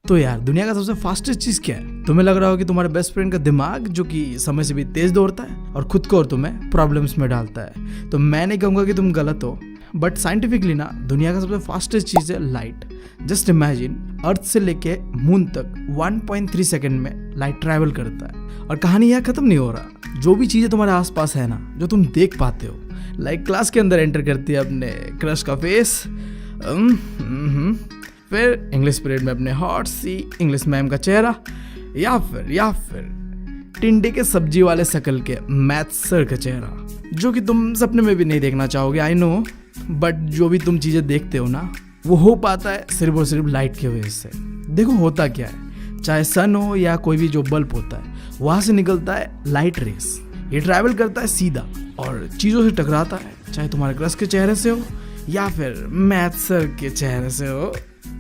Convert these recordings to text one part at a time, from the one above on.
तो यार दुनिया का सबसे फास्टेस्ट चीज क्या है? तुम्हें लग रहा हो कि तुम्हारे बेस्ट फ्रेंड का दिमाग जो कि समय से भी तेज दौड़ता है और खुद को और तुम्हें प्रॉब्लम्स में डालता है। तो मैं नहीं कहूंगा कि तुम गलत हो, बट साइंटिफिकली ना दुनिया का सबसे फास्टेस्ट चीज है लाइट। जस्ट इमेजिन, अर्थ से लेके मून तक 1.3 सेकंड में लाइट ट्रैवल करता है। और कहानी यहाँ खत्म नहीं हो रहा। जो भी चीजें तुम्हारे आसपास है ना, जो तुम देख पाते हो, लाइक क्लास के अंदर एंटर करती है अपने क्रश का फेस, फिर इंग्लिश पीरियड में अपने हॉट सी इंग्लिश मैम का चेहरा, या फिर टिंडे के सब्जी वाले शकल के मैथ सर का चेहरा, जो कि तुम सपने में भी नहीं देखना चाहोगे, आई नो। बट जो भी तुम चीजें देखते हो ना, वो हो पाता है सिर्फ और सिर्फ लाइट की वजह से। देखो होता क्या है, चाहे सन हो या कोई भी जो बल्ब होता है, वहां से निकलता है लाइट रेस। ये ट्रैवल करता है सीधा और चीजों से टकराता है, चाहे तुम्हारे क्रश के चेहरे से हो या फिर मैथ सर के चेहरे से हो।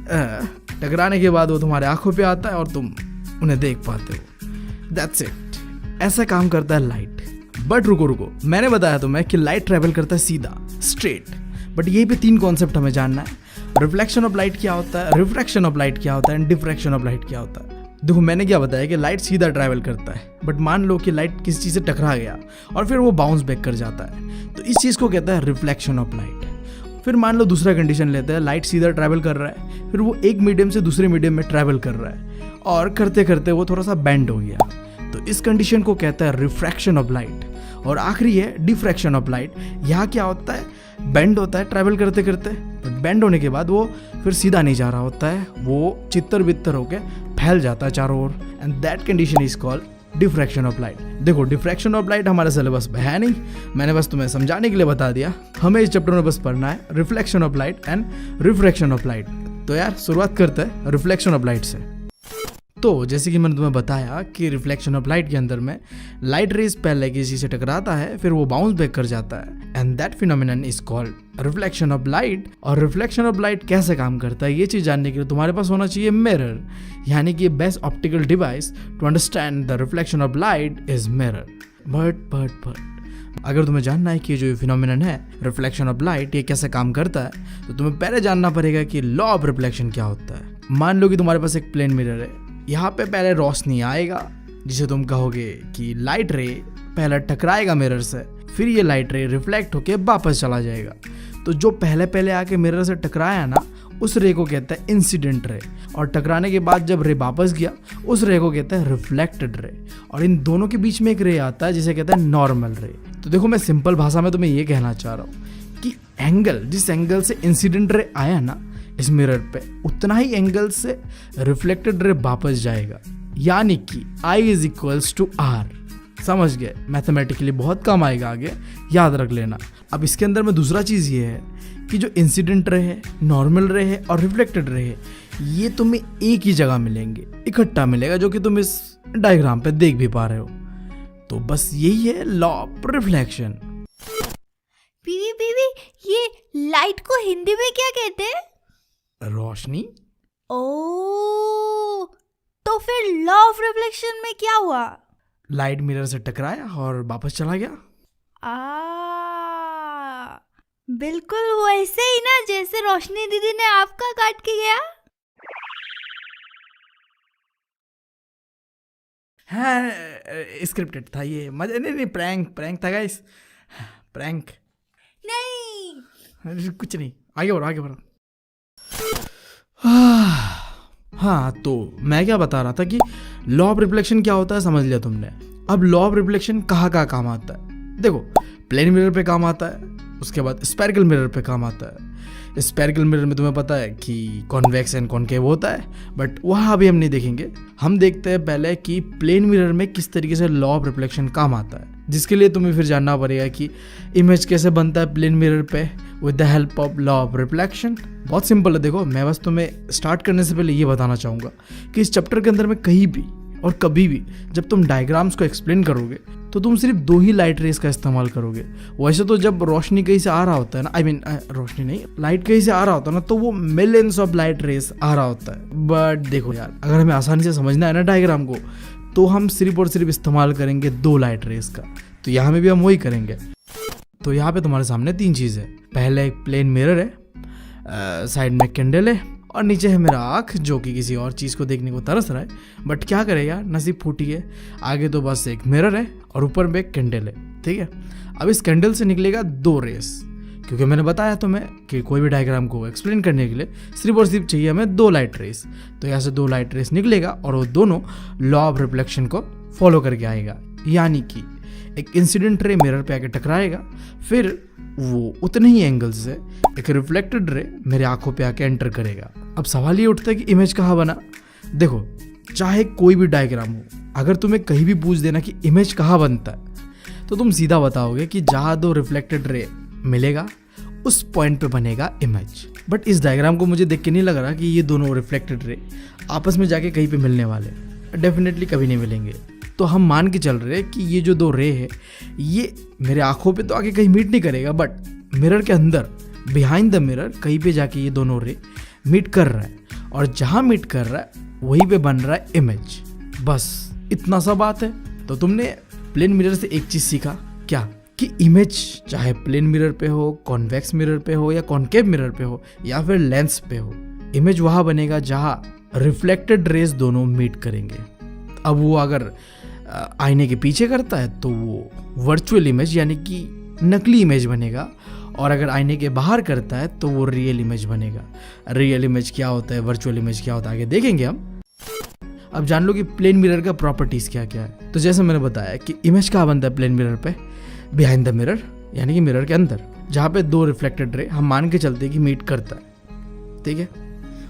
टकराने के बाद वो तुम्हारे आंखों पे आता है और तुम उन्हें देख पाते हो। That's it. ऐसा काम करता है लाइट। बट रुको, मैंने बताया तुम्हें कि लाइट ट्रैवल करता है सीधा, स्ट्रेट। बट यही पे 3 कॉन्सेप्ट हमें जानना है। रिफ्लेक्शन ऑफ लाइट क्या होता है, रिफ्रैक्शन ऑफ लाइट क्या होता है एंड डिफ्रैक्शन ऑफ लाइट क्या होता है। देखो मैंने क्या बताया कि लाइट सीधा ट्रैवल करता है, बट मान लो कि लाइट किसी चीज से टकरा गया और फिर वो बाउंस बैक कर जाता है, तो इस चीज को कहता है रिफ्लेक्शन ऑफ लाइट। फिर मान लो दूसरा कंडीशन लेते हैं, लाइट सीधा ट्रैवल कर रहा है, फिर वो एक मीडियम से दूसरे मीडियम में ट्रैवल कर रहा है और करते करते वो थोड़ा सा बेंड हो गया, तो इस कंडीशन को कहता है रिफ्रैक्शन ऑफ लाइट। और आखिरी है डिफ्रैक्शन ऑफ लाइट। यहाँ क्या होता है, बेंड होता है ट्रैवल करते करते, बट बेंड होने के बाद वो फिर सीधा नहीं जा रहा होता है, वो चित्तर बित्तर होके फैल जाता है चारों ओर, and that condition is called diffraction of light. देखो डिफ्रैक्शन ऑफ लाइट हमारे सिलेबस में है नहीं, मैंने बस तुम्हें समझाने के लिए बता दिया। हमें इस चैप्टर में बस पढ़ना है reflection of light and refraction of light. तो यार शुरुआत करते हैं रिफ्लेक्शन ऑफ लाइट से। तो जैसे कि मैंने तुम्हें बताया कि रिफ्लेक्शन ऑफ लाइट के अंदर में लाइट रेज पहले किसी से टकराता है, फिर वो बाउंस बैक कर जाता है, and that phenomenon is called reflection of light. और रिफ्लेक्शन ऑफ लाइट कैसे काम करता है, ये चीज जानने के लिए तुम्हारे पास होना चाहिए मिरर, यानी कि best optical device to understand the reflection of light is mirror. But अगर तुम्हें जानना है कि जो ये फिनोमिनन है रिफ्लेक्शन ऑफ लाइट, ये कैसे काम करता है, तो तुम्हें पहले जानना पड़ेगा कि लॉ ऑफ रिफ्लेक्शन क्या होता है। मान लो कि तुम्हारे पास एक प्लेन मिरर है, यहाँ पे पहले रोशनी आएगा जिसे तुम कहोगे कि लाइट रे पहले टकराएगा मिरर से, फिर ये लाइट रे रिफ्लेक्ट होके वापस चला जाएगा। तो जो पहले आके मिरर से टकराया ना, उस रे को कहता है इंसिडेंट रे, और टकराने के बाद जब रे वापस गया, उस रे को कहता है रिफ्लेक्टेड रे। और इन दोनों के बीच में एक रे आता है जिसे कहता है नॉर्मल रे। तो देखो मैं सिंपल भाषा में तुम्हें ये कहना चाह रहा हूँ कि एंगल, जिस एंगल से इंसिडेंट रे आया ना इस मिरर पे, उतना ही एंगल से रिफ्लेक्टेड रे वापस जाएगा, यानी कि I is equals to R। समझ गए? मैथमेटिकली बहुत काम आएगा आगे, याद रख लेना। अब इसके अंदर में दूसरा चीज ये है कि जो इंसिडेंट रे है, नॉर्मल रे है और रिफ्लेक्टेड रे है, ये तुम्हें एक ही जगह मिलेंगे, इकट्ठा मिलेगा, जो कि तुम इस डायग्राम पे देख भी पा रहे हो। तो बस यही है लॉ ऑफ रिफ्लेक्शन। पीवी ये लाइट को हिंदी में क्या कहते हैं? रोशनी। ओ, तो फिर लॉ ऑफ रिफ्लेक्शन में क्या हुआ? लाइट मिरर से टकराया और वापस चला गया। बिल्कुल वैसे ही ना जैसे रोशनी दीदी ने आपका काट के गया। हाँ स्क्रिप्टेड था ये, मजा नहीं, प्रैंक था गाइस, प्रैंक नहीं कुछ नहीं, आगे बढ़ो। हाँ तो मैं क्या बता रहा था कि लॉ ऑफ रिफ्लेक्शन क्या होता है, समझ लिया तुमने। अब लॉ ऑफ रिफ्लेक्शन कहाँ काम आता है? देखो प्लेन मिरर पे काम आता है, उसके बाद स्फेरिकल मिरर पे काम आता है। स्फेरिकल मिरर में तुम्हें पता है कि कॉन्वेक्स एंड कॉनकेव होता है, बट वहाँ अभी हम नहीं देखेंगे। हम देखते हैं पहले कि प्लेन मिरर में किस तरीके से लॉ ऑफ रिफ्लेक्शन काम आता है, जिसके लिए तुम्हें फिर जानना पड़ेगा कि इमेज कैसे बनता है प्लेन मिरर पे with the help of law of reflection. बहुत सिंपल है। देखो मैं बस तुम्हें स्टार्ट करने से पहले ये बताना चाहूँगा कि इस चैप्टर के अंदर में कहीं भी और कभी भी जब तुम डायग्राम्स को एक्सप्लेन करोगे तो तुम सिर्फ 2 ही लाइट रेस का इस्तेमाल करोगे। वैसे तो जब रोशनी कहीं से आ रहा होता है ना, रोशनी नहीं, लाइट कहीं से आ रहा होता है ना, तो वो मिलियंस ऑफ लाइट रेस आ रहा होता है। बट देखो यार, अगर हमें आसानी से समझना है ना डायग्राम को, तो हम सिर्फ और सिर्फ इस्तेमाल करेंगे 2 लाइट रेस का। तो यहाँ में भी हम वही करेंगे। तो यहाँ पे तुम्हारे सामने 3 चीज़ है। पहले एक प्लेन मिरर है, साइड में कैंडल है और नीचे है मेरा आँख जो कि किसी और चीज़ को देखने को तरस रहा है। बट क्या करे यार, नसीब फूटी है। आगे तो बस एक मिरर है और ऊपर में एक कैंडल है, ठीक है। अब इस कैंडल से निकलेगा 2 रेस, क्योंकि मैंने बताया तुम्हें कि कोई भी डायग्राम को एक्सप्लेन करने के लिए सिर्फ और सिर्फ चाहिए हमें 2 लाइट रेस। तो यहाँ से 2 लाइट रेस निकलेगा और वो दोनों लॉ ऑफ रिफ्लेक्शन को फॉलो करके आएगा। यानी कि एक इंसिडेंट रे मिरर पे आके टकराएगा, फिर वो उतने ही एंगल से एक रिफ्लेक्टेड रे मेरे आंखों पे आके एंटर करेगा। अब सवाल ये उठता है कि इमेज कहाँ बना। देखो, चाहे कोई भी डायग्राम हो, अगर तुम्हें कहीं भी पूछ देना कि इमेज कहाँ बनता है, तो तुम सीधा बताओगे कि जहाँ 2 रिफ्लेक्टेड रे मिलेगा उस पॉइंट पे बनेगा इमेज। बट इस डायग्राम को मुझे देख के नहीं लग रहा कि ये दोनों रिफ्लेक्टेड रे आपस में जाके कहीं पे मिलने वाले, डेफिनेटली कभी नहीं मिलेंगे। तो हम मान के चल रहे हैं कि ये जो 2 रे है ये मेरे आंखों पे तो आके कहीं मीट नहीं करेगा, बट मिरर के अंदर बिहाइंड द मिरर कहीं पे जाके ये दोनों रे मीट कर रहा है, और जहाँ मीट कर रहा है वहीं पे बन रहा है इमेज। बस इतना सा बात है। तो तुमने प्लेन मिरर से एक चीज़ सीखा क्या, कि इमेज चाहे प्लेन मिरर पे हो, कॉन्वेक्स मिरर पे हो, या कॉन्केव मिरर पे हो, या फिर लेंस पे हो, इमेज वहाँ बनेगा जहाँ रिफ्लेक्टेड रेज दोनों मीट करेंगे। अब वो अगर आईने के पीछे करता है तो वो वर्चुअल इमेज यानी कि नकली इमेज बनेगा, और अगर आईने के बाहर करता है तो वो रियल इमेज बनेगा। रियल इमेज क्या होता है, वर्चुअल इमेज क्या होता है, आगे देखेंगे हम। अब जान लो कि प्लेन मिरर का प्रॉपर्टीज क्या क्या है। तो जैसे मैंने बताया कि इमेज कहाँ बनता है प्लेन मिरर पे, बिहाइंड द मिरर यानी कि मिरर के अंदर, जहाँ पे 2 रिफ्लेक्टेड रे हम मान के चलते हैं कि मीट करता है, ठीक है।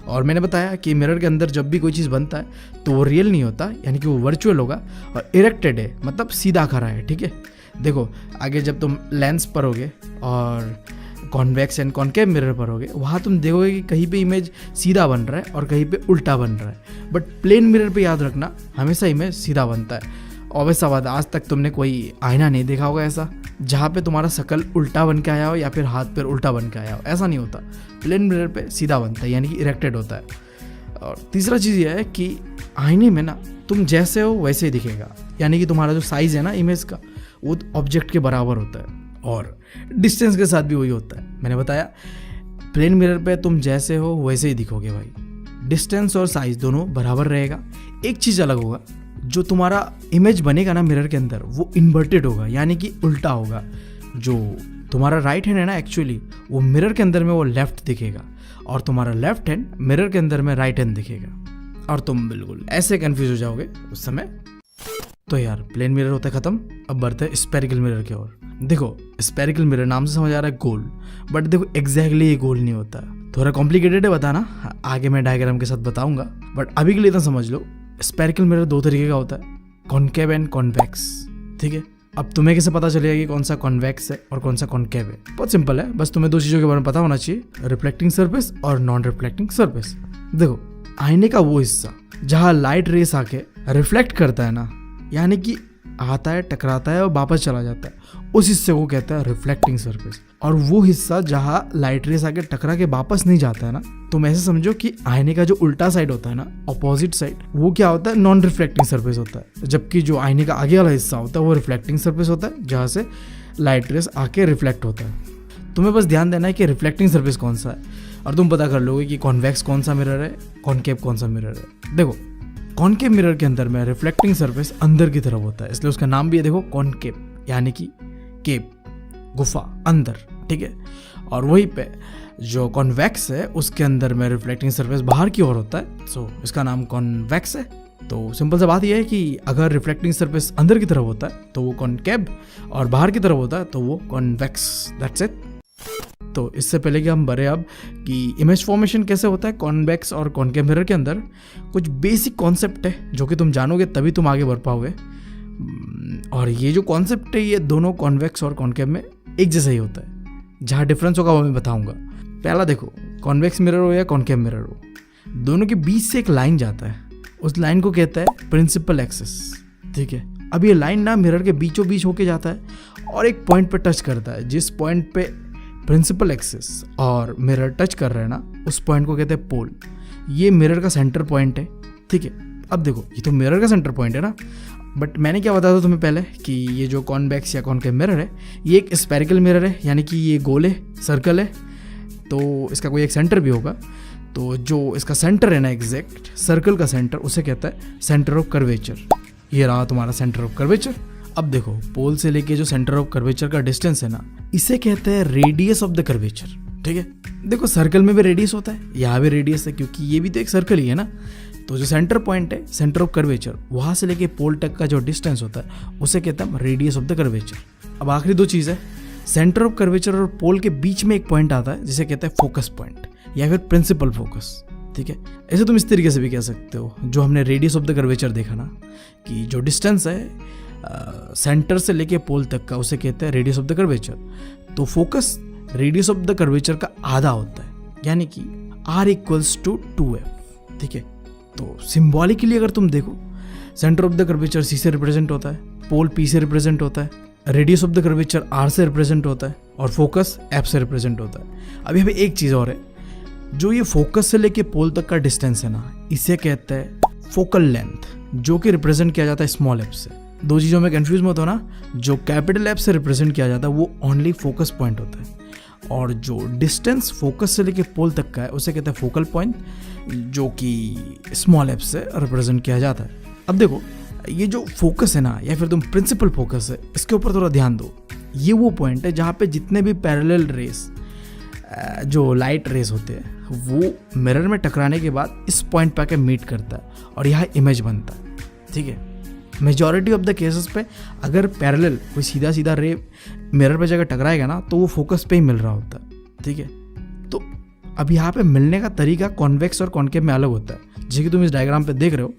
और मैंने बताया कि मिरर के अंदर जब भी कोई चीज़ बनता है तो वो रियल नहीं होता, यानी कि वो वर्चुअल होगा, और इरेक्टेड है मतलब सीधा खड़ा है, ठीक है। देखो, आगे जब तुम लेंस पर होगे और कॉन्वेक्स एंड कॉन्केव मिरर पर होगे, वहाँ तुम देखोगे कि कहीं पे इमेज सीधा बन रहा है और कहीं पे उल्टा बन रहा है। बट प्लेन मिरर पे याद रखना, हमेशा इमेज सीधा बनता है। और वैसा बात, आज तक तुमने कोई आईना नहीं देखा होगा ऐसा जहाँ पे तुम्हारा शकल उल्टा बन के आया हो या फिर हाथ पैर उल्टा बन के आया हो, ऐसा नहीं होता। प्लेन मिरर पे सीधा बनता है, यानी कि इरेक्टेड होता है। और तीसरा चीज़ यह है कि आईने में ना तुम जैसे हो वैसे ही दिखेगा, यानी कि तुम्हारा जो साइज़ है ना इमेज का, वो ऑब्जेक्ट के बराबर होता है, और डिस्टेंस के साथ भी वही होता है। मैंने बताया प्लेन मिरर पे तुम जैसे हो वैसे ही दिखोगे भाई, डिस्टेंस और साइज दोनों बराबर रहेगा। एक चीज़ अलग होगा, जो तुम्हारा इमेज बनेगा ना मिरर के अंदर वो इन्वर्टेड होगा, यानी कि उल्टा होगा। जो तुम्हारा राइट हैंड है ना, एक्चुअली वो मिरर के अंदर में वो लेफ्ट दिखेगा, और तुम्हारा लेफ्ट हैंड मिरर के अंदर में राइट हैंड दिखेगा, और तुम बिल्कुल ऐसे कंफ्यूज हो जाओगे उस समय। तो यार प्लेन मिरर होता है खत्म, अब बढ़ते हैं स्पेरिकल मिरर की ओर। देखो, स्पेरिकल मिरर नाम से समझ आ रहा है गोल, बट देखो एग्जैक्टली ये गोल नहीं होता, थोड़ा कॉम्प्लिकेटेड है बताना, आगे मैं डायग्राम के साथ बताऊंगा। बट अभी के लिए तो समझ लो, स्पेरिकल मिरर 2 तरीके का होता है, कॉन्केव एंड कॉन्वेक्स, ठीक है। अब तुम्हें कैसे पता चलेगा कि कौन सा कॉन्वेक्स है और कौन सा कॉन्केव है? बहुत सिंपल है, बस तुम्हें 2 चीज़ों के बारे में पता होना चाहिए, रिफ्लेक्टिंग सरफेस और नॉन रिफ्लेक्टिंग सरफेस। देखो, आईने का वो हिस्सा जहाँ लाइट रेस आके रिफ्लेक्ट करता है ना, यानी कि आता है, टकराता है और वापस चला जाता है, उस हिस्से को कहता है रिफ्लेक्टिंग सरफेस। और वो हिस्सा जहाँ लाइट रेस आके टकरा के वापस नहीं जाता है ना, तुम ऐसे समझो कि आईने का जो उल्टा साइड होता है ना, ऑपोजिट साइड, वो क्या होता है, नॉन रिफ्लेक्टिंग सरफेस होता है। जबकि जो आईने का आगे वाला हिस्सा होता है वो रिफ्लेक्टिंग सरफेस होता है, जहाँ से लाइट रेस आके रिफ्लेक्ट होता है। तुम्हें बस ध्यान देना है कि रिफ्लेक्टिंग सरफेस कौन सा है, और तुम पता कर लोगे कि कॉन्वेक्स कौन सा मिरर है, कॉन्केव कौन सा मिरर है। देखो, कॉन्केव मिरर के अंदर में रिफ्लेक्टिंग सरफेस अंदर की तरफ होता है, इसलिए उसका नाम भी है देखो कॉन्केव, यानी कि केव, गुफा, अंदर, ठीक है। और वहीं पे जो कॉन्वेक्स है उसके अंदर में रिफ्लेक्टिंग सरफेस बाहर की ओर होता है, सो इसका नाम कॉन्वेक्स है। तो सिंपल सा बात यह है कि अगर रिफ्लेक्टिंग सरफेस अंदर की तरफ होता है तो वो कॉन्केव, और बाहर की तरफ होता है तो वो कॉन्वेक्स, दैट्स इट। तो इससे पहले कि हम बढ़े अब कि इमेज फॉर्मेशन कैसे होता है कॉन्वेक्स और कॉन्केव मिरर के अंदर, कुछ बेसिक कॉन्सेप्ट है जो कि तुम जानोगे तभी तुम आगे बढ़ पाओगे। और ये जो कॉन्सेप्ट है ये दोनों कॉन्वेक्स और कॉन्केव में एक जैसा ही होता है, जहाँ डिफरेंस होगा वो मैं बताऊंगा। पहला देखो, कॉन्वेक्स मिरर हो या कॉन्केव मिरर हो, दोनों के बीच से एक लाइन जाता है, उस लाइन को कहता है प्रिंसिपल एक्सिस, ठीक है। अब ये लाइन ना मिरर के बीचों बीच होके जाता है और एक पॉइंट पे टच करता है, जिस पॉइंट पे प्रिंसिपल एक्सिस और मिरर टच कर रहे हैं ना, उस पॉइंट को कहते हैं पोल। ये मिरर का सेंटर पॉइंट है, ठीक है। अब देखो, ये तो मिरर का सेंटर पॉइंट है ना, बट मैंने क्या बताया था तुम्हें पहले कि ये जो कॉन्वेक्स या कॉन्केव मिरर है ये एक स्पेरिकल मिरर है, यानी कि ये गोल है, सर्कल है, तो इसका कोई एक सेंटर भी होगा। तो जो इसका सेंटर है ना, एग्जैक्ट सर्कल का सेंटर, उसे कहता है सेंटर ऑफ कर्वेचर। ये रहा तुम्हारा सेंटर ऑफ कर्वेचर। अब देखो पोल से लेके जो सेंटर ऑफ कर्वेचर का डिस्टेंस है ना, इसे कहते हैं रेडियस ऑफ द कर्वेचर। ठीक है, देखो सर्कल में भी रेडियस होता है, यहाँ भी रेडियस है, क्योंकि ये भी तो एक सर्कल ही है ना। तो जो सेंटर पॉइंट है, सेंटर ऑफ कर्वेचर, वहाँ से लेके पोल तक का जो डिस्टेंस होता है उसे कहते हैं रेडियस ऑफ द कर्वेचर। अब आखिरी दो चीज़ है, सेंटर ऑफ कर्वेचर और पोल के बीच में एक पॉइंट आता है जिसे कहते हैं फोकस पॉइंट या फिर प्रिंसिपल फोकस। ठीक है, ऐसे तुम इस तरीके से भी कह सकते हो, जो हमने रेडियस ऑफ द कर्वेचर देखा ना, कि जो डिस्टेंस है सेंटर से लेके पोल तक का उसे कहते हैं रेडियस ऑफ द कर्वेचर। तो focus radius of the curvature का आधा होता है, यानी कि r इक्वल्स टू 2f। ठीक है, तो सिंबॉलिकली अगर तुम देखो, centre of the curvature c से रिप्रेजेंट होता है, पोल p से रिप्रेजेंट होता है, radius of the curvature r से रिप्रेजेंट होता है और फोकस f से रिप्रेजेंट होता है। अब यहाँ पे एक चीज़ और है, जो ये फोकस से लेके पोल तक का डिस्टेंस है ना, इसे कहते हैं फोकल लेंथ, जो कि रिप्रेजेंट किया जाता है स्मॉल एफ से। दो चीज़ों में कंफ्यूज मत हो ना, जो कैपिटल एफ से रिप्रेजेंट किया जाता है वो ओनली फोकस पॉइंट होता है, और जो डिस्टेंस फोकस से लेके पोल तक का है उसे कहते हैं फोकल पॉइंट, जो कि स्मॉल एफ से रिप्रेजेंट किया जाता है। अब देखो ये जो फोकस है ना, या फिर तुम प्रिंसिपल फोकस है, इसके ऊपर थोड़ा ध्यान दो। ये वो पॉइंट है जहाँ पे जितने भी पैरेलल रेस, जो लाइट रेस होते हैं, वो मिरर में टकराने के बाद इस पॉइंट पे आके मीट करता है और यहाँ इमेज बनता है। ठीक है, मेजॉरिटी ऑफ द केसेस पे अगर पैरेलल कोई सीधा सीधा रे मिरर पे जाकर टकराएगा ना, तो वो फोकस पे ही मिल रहा होता है। ठीक है, तो अब यहाँ पे मिलने का तरीका कॉन्वेक्स और कॉन्केव में अलग होता है। जैसे कि तुम इस डायग्राम पे देख रहे हो,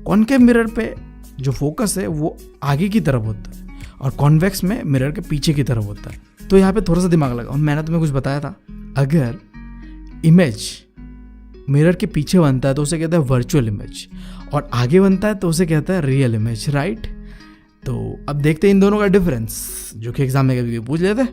कॉन्केव मिरर पे जो फोकस है वो आगे की तरफ होता है और कॉन्वेक्स में मिरर के पीछे की तरफ होता है। तो यहाँ पे थोड़ा सा दिमाग लगाओ, मैंने तुम्हें कुछ बताया था, अगर इमेज मिरर के पीछे बनता है तो उसे कहते हैं वर्चुअल इमेज, और आगे बनता है तो उसे कहता है रियल इमेज, राइट। तो अब देखते हैं इन दोनों का डिफरेंस, जो कि एग्जाम में कभी कभी पूछ लेते हैं,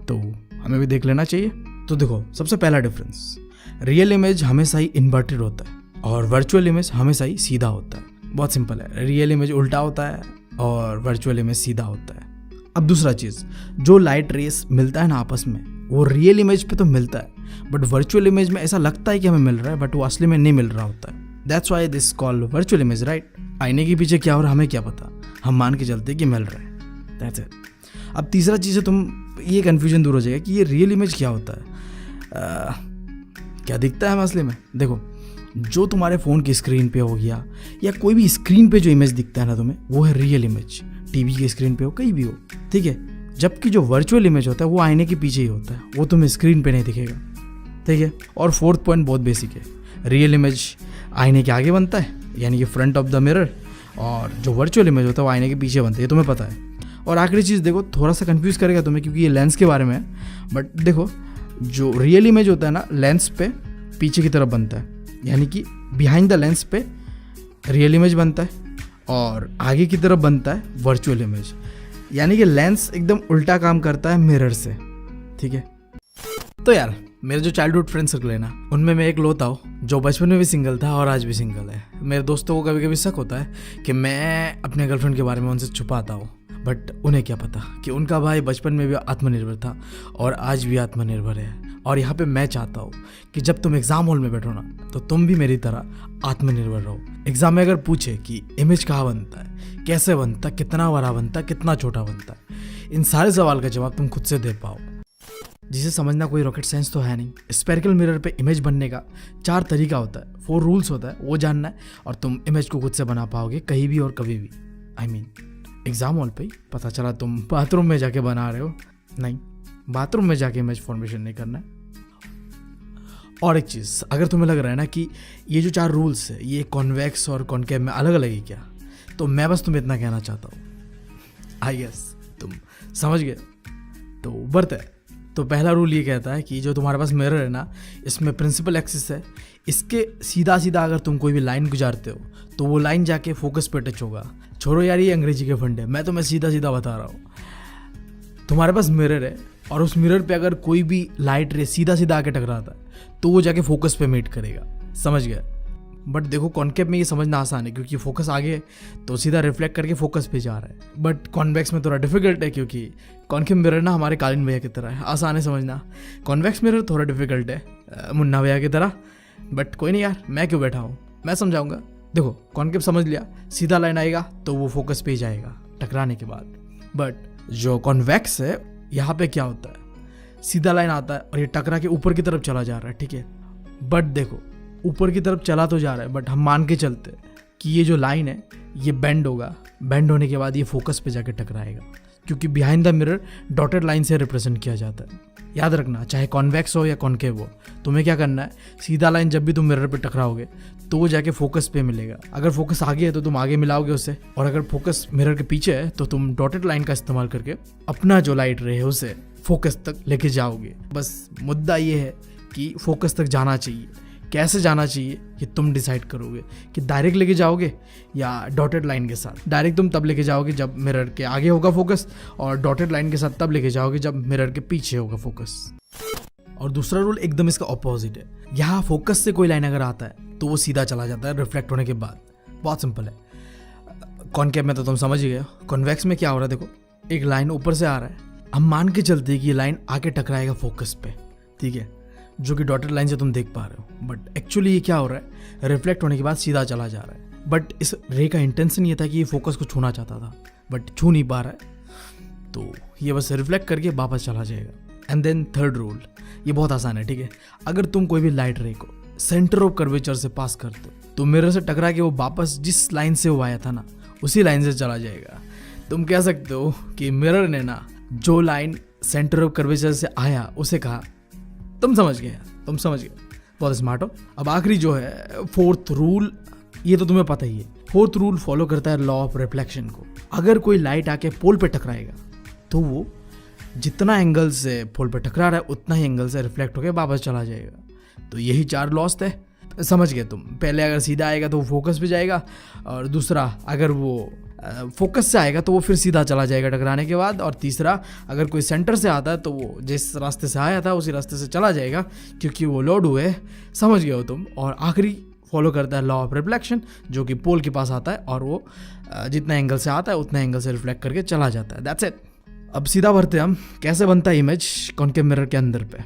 तो हमें भी देख लेना चाहिए। तो देखो सबसे पहला डिफरेंस, रियल इमेज हमेशा ही इन्वर्टेड होता है और वर्चुअल इमेज हमेशा ही सीधा होता है। बहुत सिंपल है, रियल इमेज उल्टा होता है और वर्चुअल इमेज सीधा होता है। अब दूसरा चीज़, जो लाइट रेस मिलता है ना आपस में, वो रियल इमेज पे तो मिलता है, बट वर्चुअल इमेज में ऐसा लगता है कि हमें मिल रहा है, बट वो असली में नहीं मिल रहा होता है। That's why this called virtual image, right. आईने के पीछे क्या हो रहा है हमें क्या पता, हम मान के चलते कि मिल रहा है, दैट्स इट। अब तीसरा चीज़ है, तुम ये कन्फ्यूजन दूर हो जाएगा कि ये रियल इमेज क्या होता है, क्या दिखता है हमें असली में। देखो जो तुम्हारे फ़ोन की स्क्रीन पे हो गया या कोई भी स्क्रीन पे जो इमेज दिखता है ना तुम्हें, वो है रियल इमेज, टीवी की स्क्रीन पे हो, कहीं भी हो। ठीक है, जबकि जो वर्चुअल इमेज होता है वो आईने के पीछे ही होता है, वो तुम्हें स्क्रीन पे नहीं दिखेगा। ठीक है, और फोर्थ पॉइंट बहुत बेसिक है, रियल इमेज आईने के आगे बनता है, यानी कि फ्रंट ऑफ द मिरर, और जो वर्चुअल इमेज होता है वो आईने के पीछे बनता है, ये तुम्हें पता है। और आखिरी चीज़ देखो, थोड़ा सा कंफ्यूज करेगा तुम्हें क्योंकि ये लेंस के बारे में है, बट देखो जो रियल इमेज होता है ना, लेंस पे पीछे की तरफ बनता है, यानी कि बिहाइंड द लेंस पे रियल इमेज बनता है और आगे की तरफ बनता है वर्चुअल इमेज, यानी कि लेंस एकदम उल्टा काम करता है मिरर से। ठीक है, तो यार मेरे जो चाइल्डहुड फ्रेंड सर्कल है ना, उनमें मैं एक लौता हूँ जो बचपन में भी सिंगल था और आज भी सिंगल है। मेरे दोस्तों को कभी कभी शक होता है कि मैं अपने गर्लफ्रेंड के बारे में उनसे छुपाता हूँ, बट उन्हें क्या पता कि उनका भाई बचपन में भी आत्मनिर्भर था और आज भी आत्मनिर्भर है। और यहाँ पे मैं चाहता हूँ कि जब तुम एग्जाम हॉल में बैठो ना, तो तुम भी मेरी तरह आत्मनिर्भर रहो। एग्जाम में अगर पूछे कि इमेज कहाँ बनता है, कैसे बनता है, कितना बड़ा बनता है, कितना छोटा बनता है, इन सारे सवाल का जवाब तुम खुद से दे पाओ, जिसे समझना कोई रॉकेट साइंस तो है नहीं। स्पेरिकल मिरर पे इमेज बनने का 4 तरीका होता है, 4 रूल्स होता है, वो जानना है और तुम इमेज को खुद से बना पाओगे कहीं भी और कभी भी। आई मीन एग्जाम हॉल पे ही पता चला तुम बाथरूम में जाके बना रहे हो, नहीं, बाथरूम में जाके इमेज फॉर्मेशन नहीं करना है। और एक चीज़, अगर तुम्हें लग रहा है ना कि ये जो 4 रूल्स है ये कॉन्वेक्स और कॉन्केव में अलग अलग है क्या, तो मैं बस तुम्हें इतना कहना चाहता हूँ, आई गेस तुम समझ गए। तो बढ़ते हैं। तो पहला रूल ये कहता है कि जो तुम्हारे पास मिरर है ना, इसमें प्रिंसिपल एक्सिस है, इसके सीधा सीधा अगर तुम कोई भी लाइन गुजारते हो तो वो लाइन जाके फोकस पे टच होगा। छोड़ो यार ये अंग्रेजी के फंडे, मैं तुम्हें सीधा सीधा बता रहा हूँ। तुम्हारे पास मिरर है और उस मिरर पे अगर कोई भी लाइट रे सीधा सीधा आके टकराता है तो वो जाके फोकस पे मीट करेगा, समझ गया। बट देखो कॉन्केव में ये समझना आसान है क्योंकि फोकस आगे है तो सीधा रिफ्लेक्ट करके फोकस पे जा रहा है। बट कॉन्वेक्स में थोड़ा डिफिकल्ट है क्योंकि कॉन्केव मिरर ना हमारे कालीन भैया की तरह है, आसान है समझना। कॉन्वेक्स मिरर थोड़ा डिफिकल्ट है मुन्ना भैया की तरह। बट कोई नहीं यार, मैं क्यों बैठा हूँ, मैं समझाऊंगा। देखो कॉन्केव समझ लिया, सीधा लाइन आएगा तो वो फोकस पे ही जाएगा टकराने के बाद। बट जो कॉन्वेक्स है यहाँ पे क्या होता है, सीधा लाइन आता है और ये टकरा के ऊपर की तरफ चला जा रहा है, ठीक है। बट देखो ऊपर की तरफ चला तो जा रहा है बट हम मान के चलते हैं कि ये जो लाइन है ये बेंड होगा, बेंड होने के बाद ये फोकस पे जाके टकराएगा क्योंकि behind the mirror dotted line से रिप्रेजेंट किया जाता है। याद रखना, चाहे कॉन्वेक्स हो या कॉन्केव हो, तुम्हें क्या करना है, सीधा लाइन जब भी तुम मिरर पे टकराओगे तो वो जाके फोकस पे मिलेगा। अगर फोकस आगे है तो तुम आगे मिलाओगे उससे, और अगर फोकस मिरर के पीछे है तो तुम डॉटेड लाइन का इस्तेमाल करके अपना जो लाइट रे है उसे फोकस तक लेके जाओगे। बस मुद्दा ये है कि फोकस तक जाना चाहिए, कैसे जाना चाहिए ये तुम डिसाइड करोगे कि डायरेक्ट लेके जाओगे या डॉटेड लाइन के साथ। डायरेक्ट तुम तब लेके जाओगे जब मिरर के आगे होगा फोकस, और डॉटेड लाइन के साथ तब लेके जाओगे जब मिरर के पीछे होगा फोकस। और दूसरा रूल एकदम इसका ऑपोजिट है, यहाँ फोकस से कोई लाइन अगर आता है तो वो सीधा चला जाता है रिफ्लेक्ट होने के बाद। बहुत सिंपल है। कॉन्केव में तो तुम समझ ही गए हो। कॉन्वेक्स में क्या हो रहा है, देखो एक लाइन ऊपर से आ रहा है, हम मान के चलते हैं कि ये लाइन आके टकराएगा फोकस पे, ठीक है, जो कि डॉटेड लाइन से तुम देख पा रहे हो। बट एक्चुअली ये क्या हो रहा है, रिफ्लेक्ट होने के बाद सीधा चला जा रहा है। बट इस रे का इंटेंशन ये था कि ये फोकस को छूना चाहता था बट छू नहीं पा रहा है, तो ये बस रिफ्लेक्ट करके वापस चला जाएगा। एंड देन थर्ड रूल, ये बहुत आसान है, ठीक है। अगर तुम कोई भी लाइट रे को सेंटर ऑफ कर्वेचर से पास करते हो तो मिरर से टकरा के वो वापस जिस लाइन से वो आया था ना उसी लाइन से चला जाएगा। तुम कह सकते हो कि मिरर ने ना जो लाइन सेंटर ऑफ कर्वेचर से आया उसे कहा। तुम समझ गए, तुम समझ गए, बहुत स्मार्ट हो। अब आखिरी जो है फोर्थ रूल, ये तो तुम्हें पता ही है। फोर्थ रूल फॉलो करता है लॉ ऑफ रिफ्लेक्शन को। अगर कोई लाइट आके पोल पे टकराएगा तो वो जितना एंगल से पोल पे टकरा रहा है उतना ही एंगल से रिफ्लेक्ट होकर वापस चला जाएगा। तो यही 4 लॉस थे, समझ गए तुम। पहले अगर सीधा आएगा तो वो फोकस पे जाएगा, और दूसरा अगर वो फोकस से आएगा तो वो फिर सीधा चला जाएगा टकराने के बाद, और तीसरा अगर कोई सेंटर से आता है तो वो जिस रास्ते से आया था उसी रास्ते से चला जाएगा क्योंकि वो लोड हुए, समझ गए हो तुम। और आखिरी फॉलो करता है लॉ ऑफ रिफ्लेक्शन, जो कि पोल के पास आता है और वो जितना एंगल से आता है उतना एंगल से रिफ्लेक्ट करके चला जाता है। That's it. अब सीधा भरते हम कैसे बनता है इमेज कॉन्केव मिरर के अंदर पे।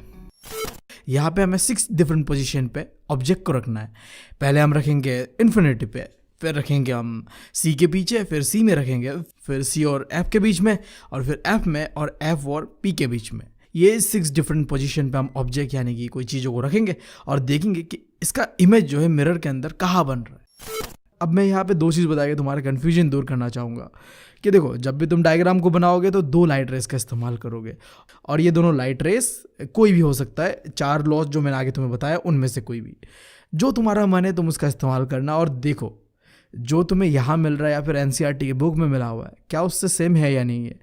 यहाँ पे हमें 6 डिफरेंट पोजीशन पे ऑब्जेक्ट को रखना है। पहले हम रखेंगे इन्फिनिटी पे, फिर रखेंगे हम सी के पीछे, फिर सी में रखेंगे, फिर सी और एफ के बीच में, और फिर एफ में, और एफ और पी के बीच में। ये 6 डिफरेंट पोजीशन पे हम ऑब्जेक्ट यानी कि कोई चीज़ों को रखेंगे और देखेंगे कि इसका इमेज जो है मिरर के अंदर कहाँ बन रहा है। अब मैं यहाँ पे 2 चीज़ बता के तुम्हारा कन्फ्यूजन दूर करना चाहूँगा कि देखो जब भी तुम डायग्राम को बनाओगे तो 2 लाइट रेस का इस्तेमाल करोगे, और ये दोनों लाइट रेस कोई भी हो सकता है। 4 लॉस जो मैंने आगे तुम्हें बताया उनमें से कोई भी, जो तुम्हारा मन है तुम उसका इस्तेमाल करना। और देखो जो तुम्हें यहाँ मिल रहा है या फिर एनसीईआरटी की बुक में मिला हुआ है क्या उससे सेम है या नहीं है।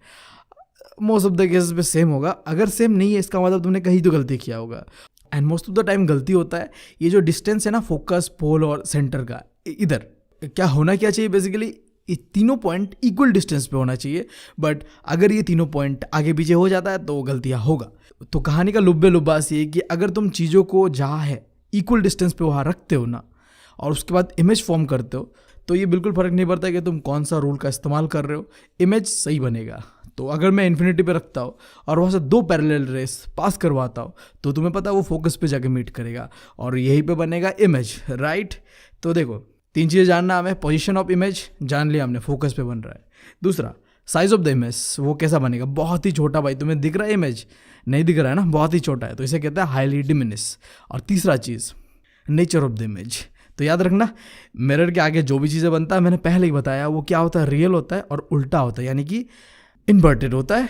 मोस्ट ऑफ द केसेस पे सेम होगा। अगर सेम नहीं है इसका मतलब तुमने कहीं तो गलती किया होगा, and most of the time गलती होता है ये जो डिस्टेंस है ना फोकस, पोल और सेंटर का, इधर क्या होना क्या चाहिए बेसिकली, ये तीनों पॉइंट इक्वल डिस्टेंस पे होना चाहिए। बट अगर ये तीनों पॉइंट आगे पीछे हो जाता है तो गलतियाँ होगा। तो कहानी का लुब्बे लुब्बास ये कि अगर तुम चीज़ों को जहाँ है इक्वल डिस्टेंस पे वहाँ रखते हो ना, और उसके बाद इमेज फॉर्म करते हो, तो ये बिल्कुल फ़र्क नहीं पड़ता कि तुम कौन सा रूल का इस्तेमाल कर रहे हो, इमेज सही बनेगा। तो अगर मैं इन्फिनिटी पे रखता हूँ और वहाँ से 2 पैरेलल रेस पास करवाता हूँ तो तुम्हें पता है वो फोकस पे जाके मीट करेगा और यहीं पे बनेगा इमेज, राइट। तो देखो 3 चीज़ें जानना हमें, पोजीशन ऑफ इमेज जान लिया हमने, फोकस पे बन रहा है। दूसरा साइज ऑफ द इमेज, वो कैसा बनेगा, बहुत ही छोटा। भाई तुम्हें दिख रहा है इमेज, नहीं दिख रहा है ना, बहुत ही छोटा है, तो इसे कहते हैं हाईली डिमिनिश। और तीसरा चीज़ नेचर ऑफ द इमेज। तो याद रखना मिरर के आगे जो भी चीज़ें बनता है मैंने पहले ही बताया वो क्या होता है, रियल होता है और उल्टा होता है, यानी कि इन्वर्टेड होता है।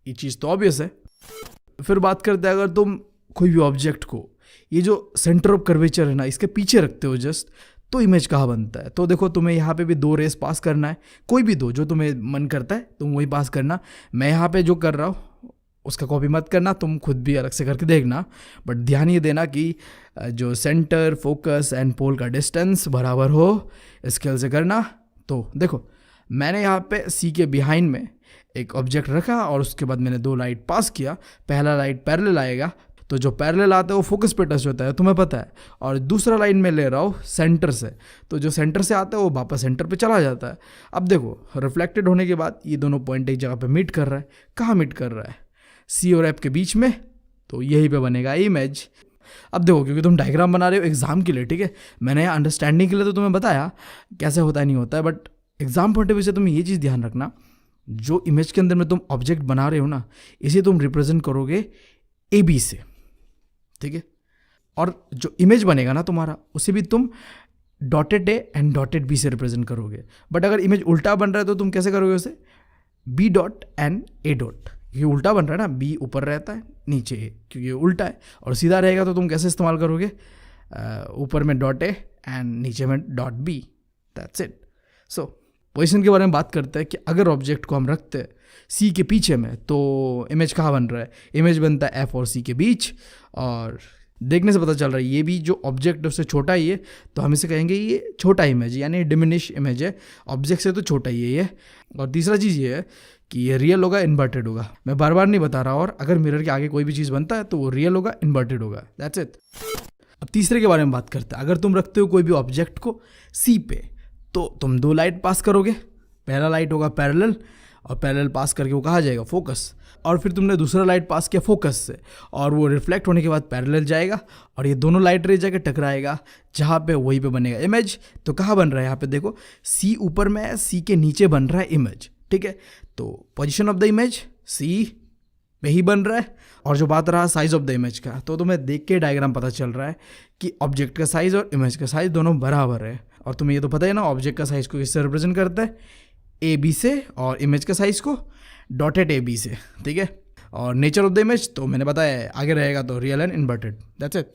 ये चीज़ तो ऑब्वियस है। फिर बात करते हैं अगर तुम कोई भी ऑब्जेक्ट को ये जो सेंटर ऑफ कर्वेचर है ना इसके पीछे रखते हो जस्ट, तो इमेज कहाँ बनता है। तो देखो तुम्हें यहाँ पे भी 2 रेस पास करना है, कोई भी 2 जो तुम्हें मन करता है तुम वही पास करना। मैं यहाँ पे जो कर रहा हूँ उसका कॉपी मत करना, तुम खुद भी अलग से करके देखना। बट ध्यान ये देना कि जो सेंटर, फोकस एंड पोल का डिस्टेंस बराबर हो, स्केल से करना। तो देखो मैंने यहाँ पे सी के बिहाइंड में एक ऑब्जेक्ट रखा और उसके बाद मैंने 2 लाइट पास किया। पहला लाइट पैरेलल आएगा तो जो पैरेलल आता है वो फोकस पे टच होता है, तुम्हें पता है। और दूसरा लाइन में ले रहा हूँ सेंटर से, तो जो सेंटर से आता है वो वापस सेंटर पे चला जाता है। अब देखो रिफ्लेक्टेड होने के बाद ये दोनों पॉइंट एक जगह पे मीट कर रहा है। कहाँ मीट कर रहा है? सी और एफ के बीच में, तो यहीं पे बनेगा इमेज। अब देखो क्योंकि तुम डायग्राम बना रहे हो एग्जाम के लिए, ठीक है, मैंने अंडरस्टैंडिंग के लिए तो तुम्हें बताया कैसे होता है नहीं होता है, but exam point of view से तुम ये चीज़ ध्यान रखना, जो इमेज के अंदर में तुम ऑब्जेक्ट बना रहे हो ना, इसे तुम रिप्रेजेंट करोगे ए बी से, ठीक है। और जो इमेज बनेगा ना तुम्हारा, उसे भी तुम dotted A and dotted B से रिप्रेजेंट करोगे। बट अगर इमेज उल्टा बन रहा है तो तुम कैसे करोगे उसे? B dot and A dot. ये उल्टा बन रहा है ना, बी ऊपर रहता है नीचे ए, क्योंकि ये उल्टा है। और सीधा रहेगा तो तुम कैसे इस्तेमाल करोगे? ऊपर में डॉट ए एंड नीचे में dot B, that's it. So position के बारे में बात करते हैं कि अगर ऑब्जेक्ट को हम रखते हैं सी के पीछे में, तो इमेज कहाँ बन रहा है? इमेज बनता है एफ और सी के बीच। और देखने से पता चल रहा है ये भी जो ऑब्जेक्ट है उससे छोटा ही है, तो हम इसे कहेंगे ये छोटा इमेज, यानी डिमिनिश इमेज है, ऑब्जेक्ट से तो छोटा ही है ये। और तीसरा चीज़ ये है कि ये रियल होगा इन्वर्टेड होगा, मैं बार बार नहीं बता रहा। और अगर मिरर के आगे कोई भी चीज़ बनता है तो वो रियल होगा इन्वर्टेड होगा, दैट्स इट। अब तीसरे के बारे में बात करते हैं। अगर तुम रखते हो कोई भी ऑब्जेक्ट को सी पे, तो तुम दो लाइट पास करोगे। पहला लाइट होगा पैरेलल, और पैरेलल पास करके वो कहाँ जाएगा? फोकस। और फिर तुमने दूसरा लाइट पास किया फोकस से, और वो रिफ्लेक्ट होने के बाद पैरेलल जाएगा, और ये दोनों लाइट रे जाके टकराएगा, जहाँ पे वहीं पे बनेगा इमेज। तो कहाँ बन रहा है? यहाँ पे देखो सी ऊपर में है, सी के नीचे बन रहा है इमेज, ठीक है। तो पोजिशन ऑफ द इमेज सी पे ही बन रहा है। और जो बात रहा साइज ऑफ द इमेज का, तो तुम्हें देख के डायग्राम पता चल रहा है कि ऑब्जेक्ट का साइज और इमेज का साइज दोनों बराबर है। और तुम्हें ये तो पता है ना ऑब्जेक्ट का साइज को किससे रिप्रेजेंट करता है? ए बी से, और इमेज का साइज को डॉटेड ए बी से, ठीक है। और नेचर ऑफ द इमेज तो मैंने बताया आगे रहेगा, तो real and inverted, that's it.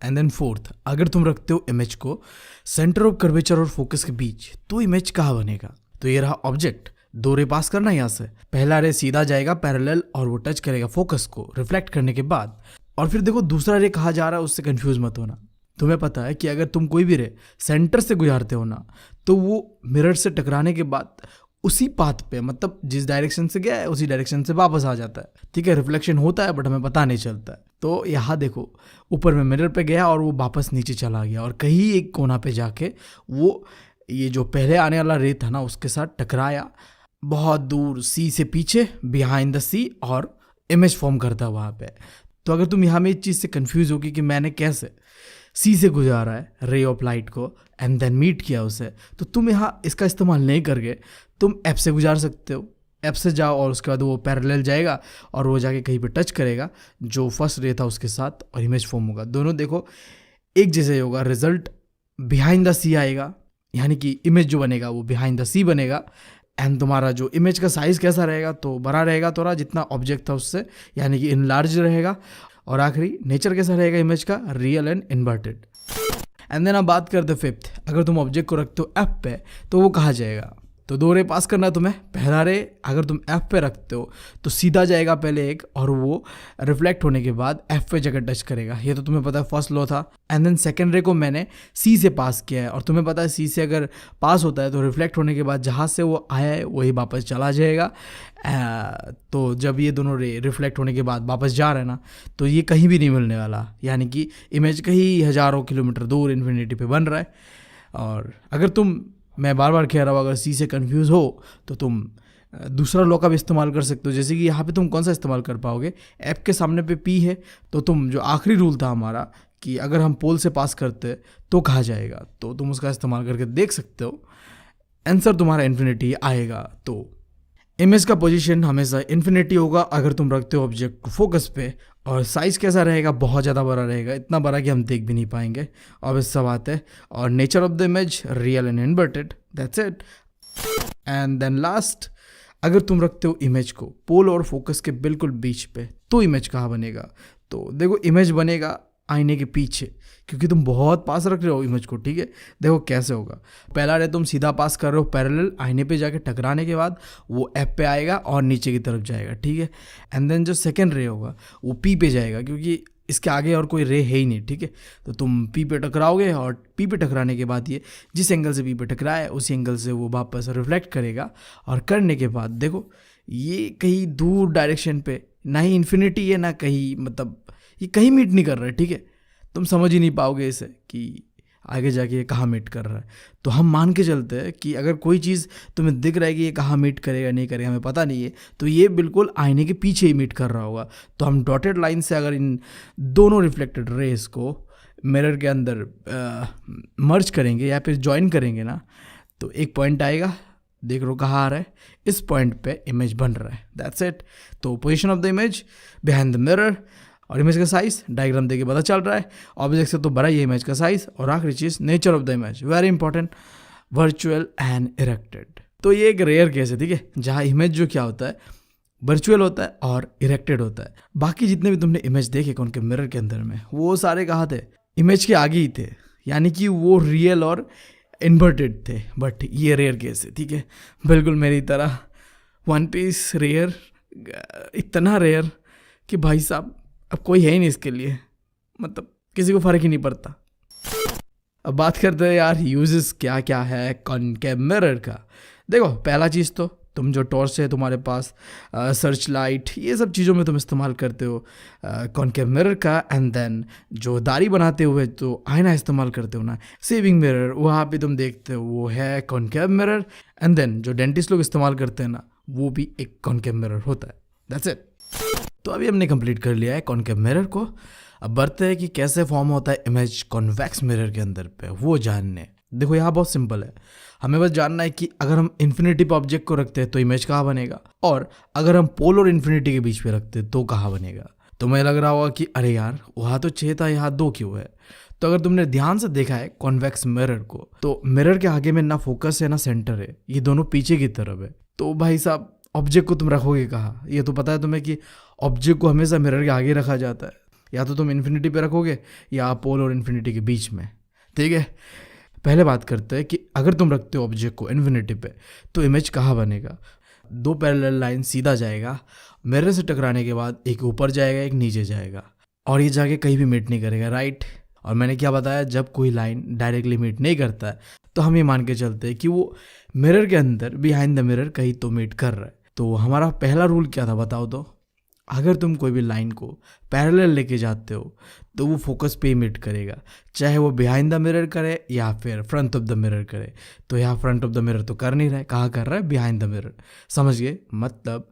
And then fourth, अगर तुम रखते हो इमेज को सेंटर ऑफ कर्वेचर और फोकस के बीच, तो इमेज कहाँ बनेगा? तो ये रहा ऑब्जेक्ट, दो रे पास करना यहाँ से। पहला रे सीधा जाएगा पैरेलल, और वो टच करेगा फोकस को रिफ्लेक्ट करने के बाद। और फिर देखो दूसरा रे कहाँ जा रहा है, उससे कंफ्यूज मत होना। तुम्हें पता है कि अगर तुम कोई भी रे सेंटर से गुजारते हो ना, तो वो मिरर से टकराने के बाद उसी पाथ पे, मतलब जिस डायरेक्शन से गया है उसी डायरेक्शन से वापस आ जाता है, ठीक है। रिफ्लेक्शन होता है बट हमें पता नहीं चलता है। तो यहाँ देखो ऊपर में मिरर पे गया और वो वापस नीचे चला गया, और कहीं एक कोना पे जाके वो ये जो पहले आने वाला रे था ना उसके साथ टकराया, बहुत दूर सी से पीछे, बिहाइंड द सी, और इमेज फॉर्म करता है वहाँ पे। तो अगर तुम यहाँ में इस चीज़ से कंफ्यूज होगी कि मैंने कैसे सी से गुजारा है रे ऑफ लाइट को एंड देन मीट किया उसे, तो तुम यहाँ इसका इस्तेमाल नहीं करके तुम एफ से गुजार सकते हो। एफ से जाओ और उसके बाद वो पैरेलल जाएगा, और वो जाके कहीं पे टच करेगा जो फर्स्ट रे था उसके साथ, और इमेज फॉर्म होगा। दोनों देखो एक जैसे होगा, रिजल्ट बिहाइंड द सी आएगा, यानी कि इमेज जो बनेगा वो बिहाइंड द सी बनेगा। एंड तुम्हारा जो इमेज का साइज़ कैसा रहेगा? तो बड़ा रहेगा थोड़ा, जितना ऑब्जेक्ट था उससे, यानी कि इनलार्ज रहेगा। और आखिरी नेचर कैसा रहेगा इमेज का? Real and inverted. And then अब बात करते फिफ्थ, अगर तुम ऑब्जेक्ट को रखते हो एफ पे, तो वो कहाँ जाएगा? तो दो रे पास करना है तुम्हें। पहला रे अगर तुम एफ पे रखते हो तो सीधा जाएगा पहले एक, और वो रिफ्लेक्ट होने के बाद एफ पे जगह टच करेगा, ये तो तुम्हें पता है फर्स्ट लॉ था। एंड देन सेकंड रे को मैंने सी से पास किया है, और तुम्हें पता है सी से अगर पास होता है तो रिफ्लेक्ट होने के बाद जहाँ से वो आया है वही वापस चला जाएगा। तो जब ये दोनों रे रिफ्लेक्ट होने के बाद वापस जा रहे हैं ना, तो ये कहीं भी नहीं मिलने वाला, यानी कि इमेज कहीं हज़ारों किलोमीटर दूर इन्फिनिटी पे बन रहा है। और अगर तुम, मैं बार बार कह रहा हूँ, अगर सी से कंफ्यूज हो तो तुम दूसरा लॉ का भी इस्तेमाल कर सकते हो। जैसे कि यहाँ पे तुम कौन सा इस्तेमाल कर पाओगे? एफ के सामने पे पी है, तो तुम जो आखिरी रूल था हमारा कि अगर हम पोल से पास करते तो कहाँ जाएगा, तो तुम उसका इस्तेमाल करके देख सकते हो, आंसर तुम्हारा इन्फिनिटी आएगा। तो इमेज का पोजीशन हमेशा इन्फिनिटी होगा अगर तुम रखते हो ऑब्जेक्ट को फोकस पे। और साइज़ कैसा रहेगा? बहुत ज़्यादा बड़ा रहेगा, इतना बड़ा कि हम देख भी नहीं पाएंगे, ऑब्वियस सा बात है। और nature of the image real and inverted, that's it. And then last, अगर तुम रखते हो इमेज को पोल और फोकस के बिल्कुल बीच पे, तो इमेज कहाँ बनेगा? तो देखो इमेज बनेगा आईने के पीछे, क्योंकि तुम बहुत पास रख रहे हो इमेज को, ठीक है। देखो कैसे होगा, पहला रे तुम सीधा पास कर रहे हो पैरेलल, आईने पे जाके टकराने के बाद वो एफ पे आएगा और नीचे की तरफ जाएगा, ठीक है। एंड देन जो सेकंड रे होगा वो पी पे जाएगा, क्योंकि इसके आगे और कोई रे है ही नहीं, ठीक है। तो तुम पी पे टकराओगे, और पी पे टकराने के बाद ये जिस एंगल से पी पे टकराया उसी एंगल से वो वापस रिफ्लेक्ट करेगा, और करने के बाद देखो ये कहीं दूर डायरेक्शन पे, ना ही इन्फिनिटी है ना कहीं मतलब ये कहीं मीट नहीं कर रहा है, ठीक है। तुम समझ ही नहीं पाओगे इसे कि आगे जाके ये कहाँ मीट कर रहा है। तो हम मान के चलते हैं कि अगर कोई चीज़ तुम्हें दिख रहा है कि ये कहाँ मीट करेगा नहीं करेगा, हमें पता नहीं है, तो ये बिल्कुल आईने के पीछे ही मीट कर रहा होगा। तो हम डॉटेड लाइन से अगर इन दोनों रिफ्लेक्टेड रेस को मिरर के अंदर मर्ज करेंगे या फिर ज्वाइन करेंगे ना, तो एक पॉइंट आएगा, देख लो कहाँ आ रहा है, इस पॉइंट पे इमेज बन रहा है, दैट्स इट। तो position of the image behind the mirror और इमेज का साइज डायग्राम देके पता चल रहा है। ऑब्जेक्ट से तो बड़ा ही इमेज का साइज। और आखिरी चीज़ nature of the image, very important, virtual and erected. तो ये एक रेयर केस है, ठीक है, जहाँ इमेज जो क्या होता है वर्चुअल होता है और इरेक्टेड होता है। बाकी जितने भी तुमने इमेज देखे कौन के मिरर के अंदर में, वो सारे कहाँ थे, इमेज के आगे ही थे, यानी कि वो रियल और इन्वर्टेड थे। बट ये रेयर केस है, ठीक है, बिल्कुल मेरी तरह वन पीस रेयर, इतना रेयर कि भाई साहब अब कोई है ही नहीं इसके लिए, मतलब किसी को फ़र्क ही नहीं पड़ता। अब बात करते हैं यार यूजेस क्या क्या है कॉनकेव मिरर का। देखो पहला चीज़ तो तुम जो टॉर्च है तुम्हारे पास, सर्च लाइट, ये सब चीज़ों में तुम इस्तेमाल करते हो कॉनकेव मिरर का। एंड देन जो दाढ़ी बनाते हुए तो आईना इस्तेमाल करते हो ना, सेविंग मिरर, वहाँ पे तुम देखते हो वो है कॉनकेव मिरर। एंड देन जो डेंटिस्ट लोग इस्तेमाल करते हैं ना, वो भी एक कॉनकेव मिरर होता है, दैट्स इट। तो अभी हमने कंप्लीट कर लिया है कॉनकेव मिरर को। अब बढ़ते हैं कि कैसे फॉर्म होता है इमेज कॉन्वेक्स मिरर के अंदर पे, वो जानने। देखो यहाँ बहुत सिंपल है, हमें बस जानना है कि अगर हम इन्फिनिटी पे ऑब्जेक्ट को रखते हैं तो इमेज कहाँ बनेगा, और अगर हम पोल और इन्फिनिटी के बीच में रखते हैं तो कहाँ बनेगा। तो मुझे लग रहा होगा कि अरे यार वहाँ तो 6 था, यहाँ 2 क्यों है। तो अगर तुमने ध्यान से देखा है कॉन्वेक्स मिरर को, तो मिरर के आगे में ना फोकस है ना सेंटर है, ये दोनों पीछे की तरफ है। तो भाई साहब ऑब्जेक्ट को तुम रखोगे कहाँ, ये तो पता है तुम्हें कि ऑब्जेक्ट को हमेशा मिरर के आगे रखा जाता है, या तो तुम इन्फिनिटी पे रखोगे या पोल और इन्फिनिटी के बीच में, ठीक है। पहले बात करते हैं कि अगर तुम रखते हो ऑब्जेक्ट को इन्फिनिटी पे तो इमेज कहाँ बनेगा। 2 पैरेलल लाइन सीधा जाएगा, मिरर से टकराने के बाद एक ऊपर जाएगा एक नीचे जाएगा, और ये जाके कहीं भी मीट नहीं करेगा, राइट। और मैंने क्या बताया, जब कोई लाइन डायरेक्टली मीट नहीं करता है तो हम ये मान के चलते हैं कि वो मिरर के अंदर बिहाइंड द मिरर कहीं तो मीट कर रहा है। तो हमारा पहला रूल क्या था बताओ तो, अगर तुम कोई भी लाइन को पैरेलल लेके जाते हो तो वो फोकस पे ही मीट करेगा, चाहे वो बिहाइंड द मिरर करे या फिर फ्रंट ऑफ द मिरर करे। तो यहाँ फ्रंट ऑफ द मिरर तो कर नहीं रहा है, कहाँ कर रहा है, बिहाइंड द मिरर, समझ गए। मतलब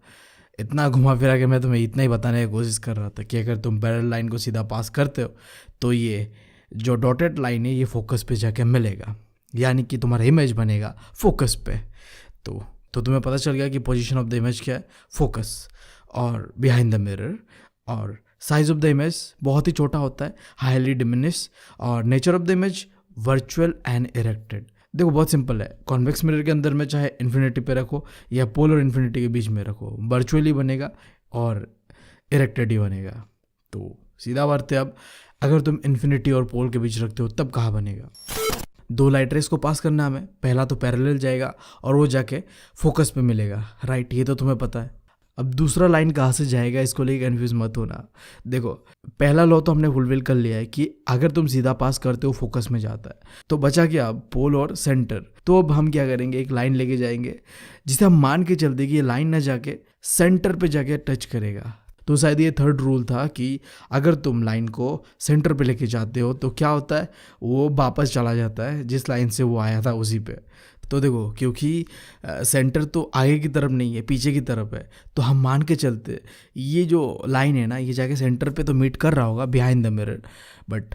इतना घुमा फिरा के मैं तुम्हें इतना ही बताने की कोशिश कर रहा था कि अगर तुम पैरेलल लाइन को सीधा पास करते हो तो ये जो डॉटेड लाइन है ये फोकस पे जाके मिलेगा, यानी कि तुम्हारा इमेज बनेगा फोकस पे। तो तुम्हें पता चल गया कि पोजीशन ऑफ द इमेज क्या है, फोकस और बिहाइंड द मिरर। और साइज ऑफ द इमेज बहुत ही छोटा होता है, हाईली डिमिनिश। और nature of the image virtual and erected. देखो बहुत सिंपल है, कॉन्वेक्स मिरर के अंदर में चाहे इन्फिनिटी पे रखो या पोल और इन्फिनिटी के बीच में रखो, वर्चुअली बनेगा और इरेक्टेड ही बनेगा। तो सीधा बात है, अब अगर तुम इन्फिनिटी और पोल के बीच रखते हो तब कहाँ बनेगा। 2 लाइट रेस को पास करना हमें, पहला तो पैरेलल जाएगा और वो जाके फोकस पे मिलेगा, राइट, ये तो तुम्हें पता है। अब दूसरा लाइन कहाँ से जाएगा इसको लेके कन्फ्यूज मत होना। देखो पहला लॉ तो हमने फुलफिल कर लिया है कि अगर तुम सीधा पास करते हो फोकस में जाता है, तो बचा क्या अब, पोल और सेंटर। तो अब हम क्या करेंगे, एक लाइन लेके जाएंगे जिसे हम मान के चलते कि ये लाइन ना जाके सेंटर पे जाके टच करेगा। तो शायद ये 3rd रूल था कि अगर तुम लाइन को सेंटर पे लेके जाते हो तो क्या होता है, वो वापस चला जाता है जिस लाइन से वो आया था उसी पे। तो देखो क्योंकि सेंटर तो आगे की तरफ नहीं है, पीछे की तरफ है, तो हम मान के चलते ये जो लाइन है ना ये जाके सेंटर पे तो मीट कर रहा होगा behind the mirror. But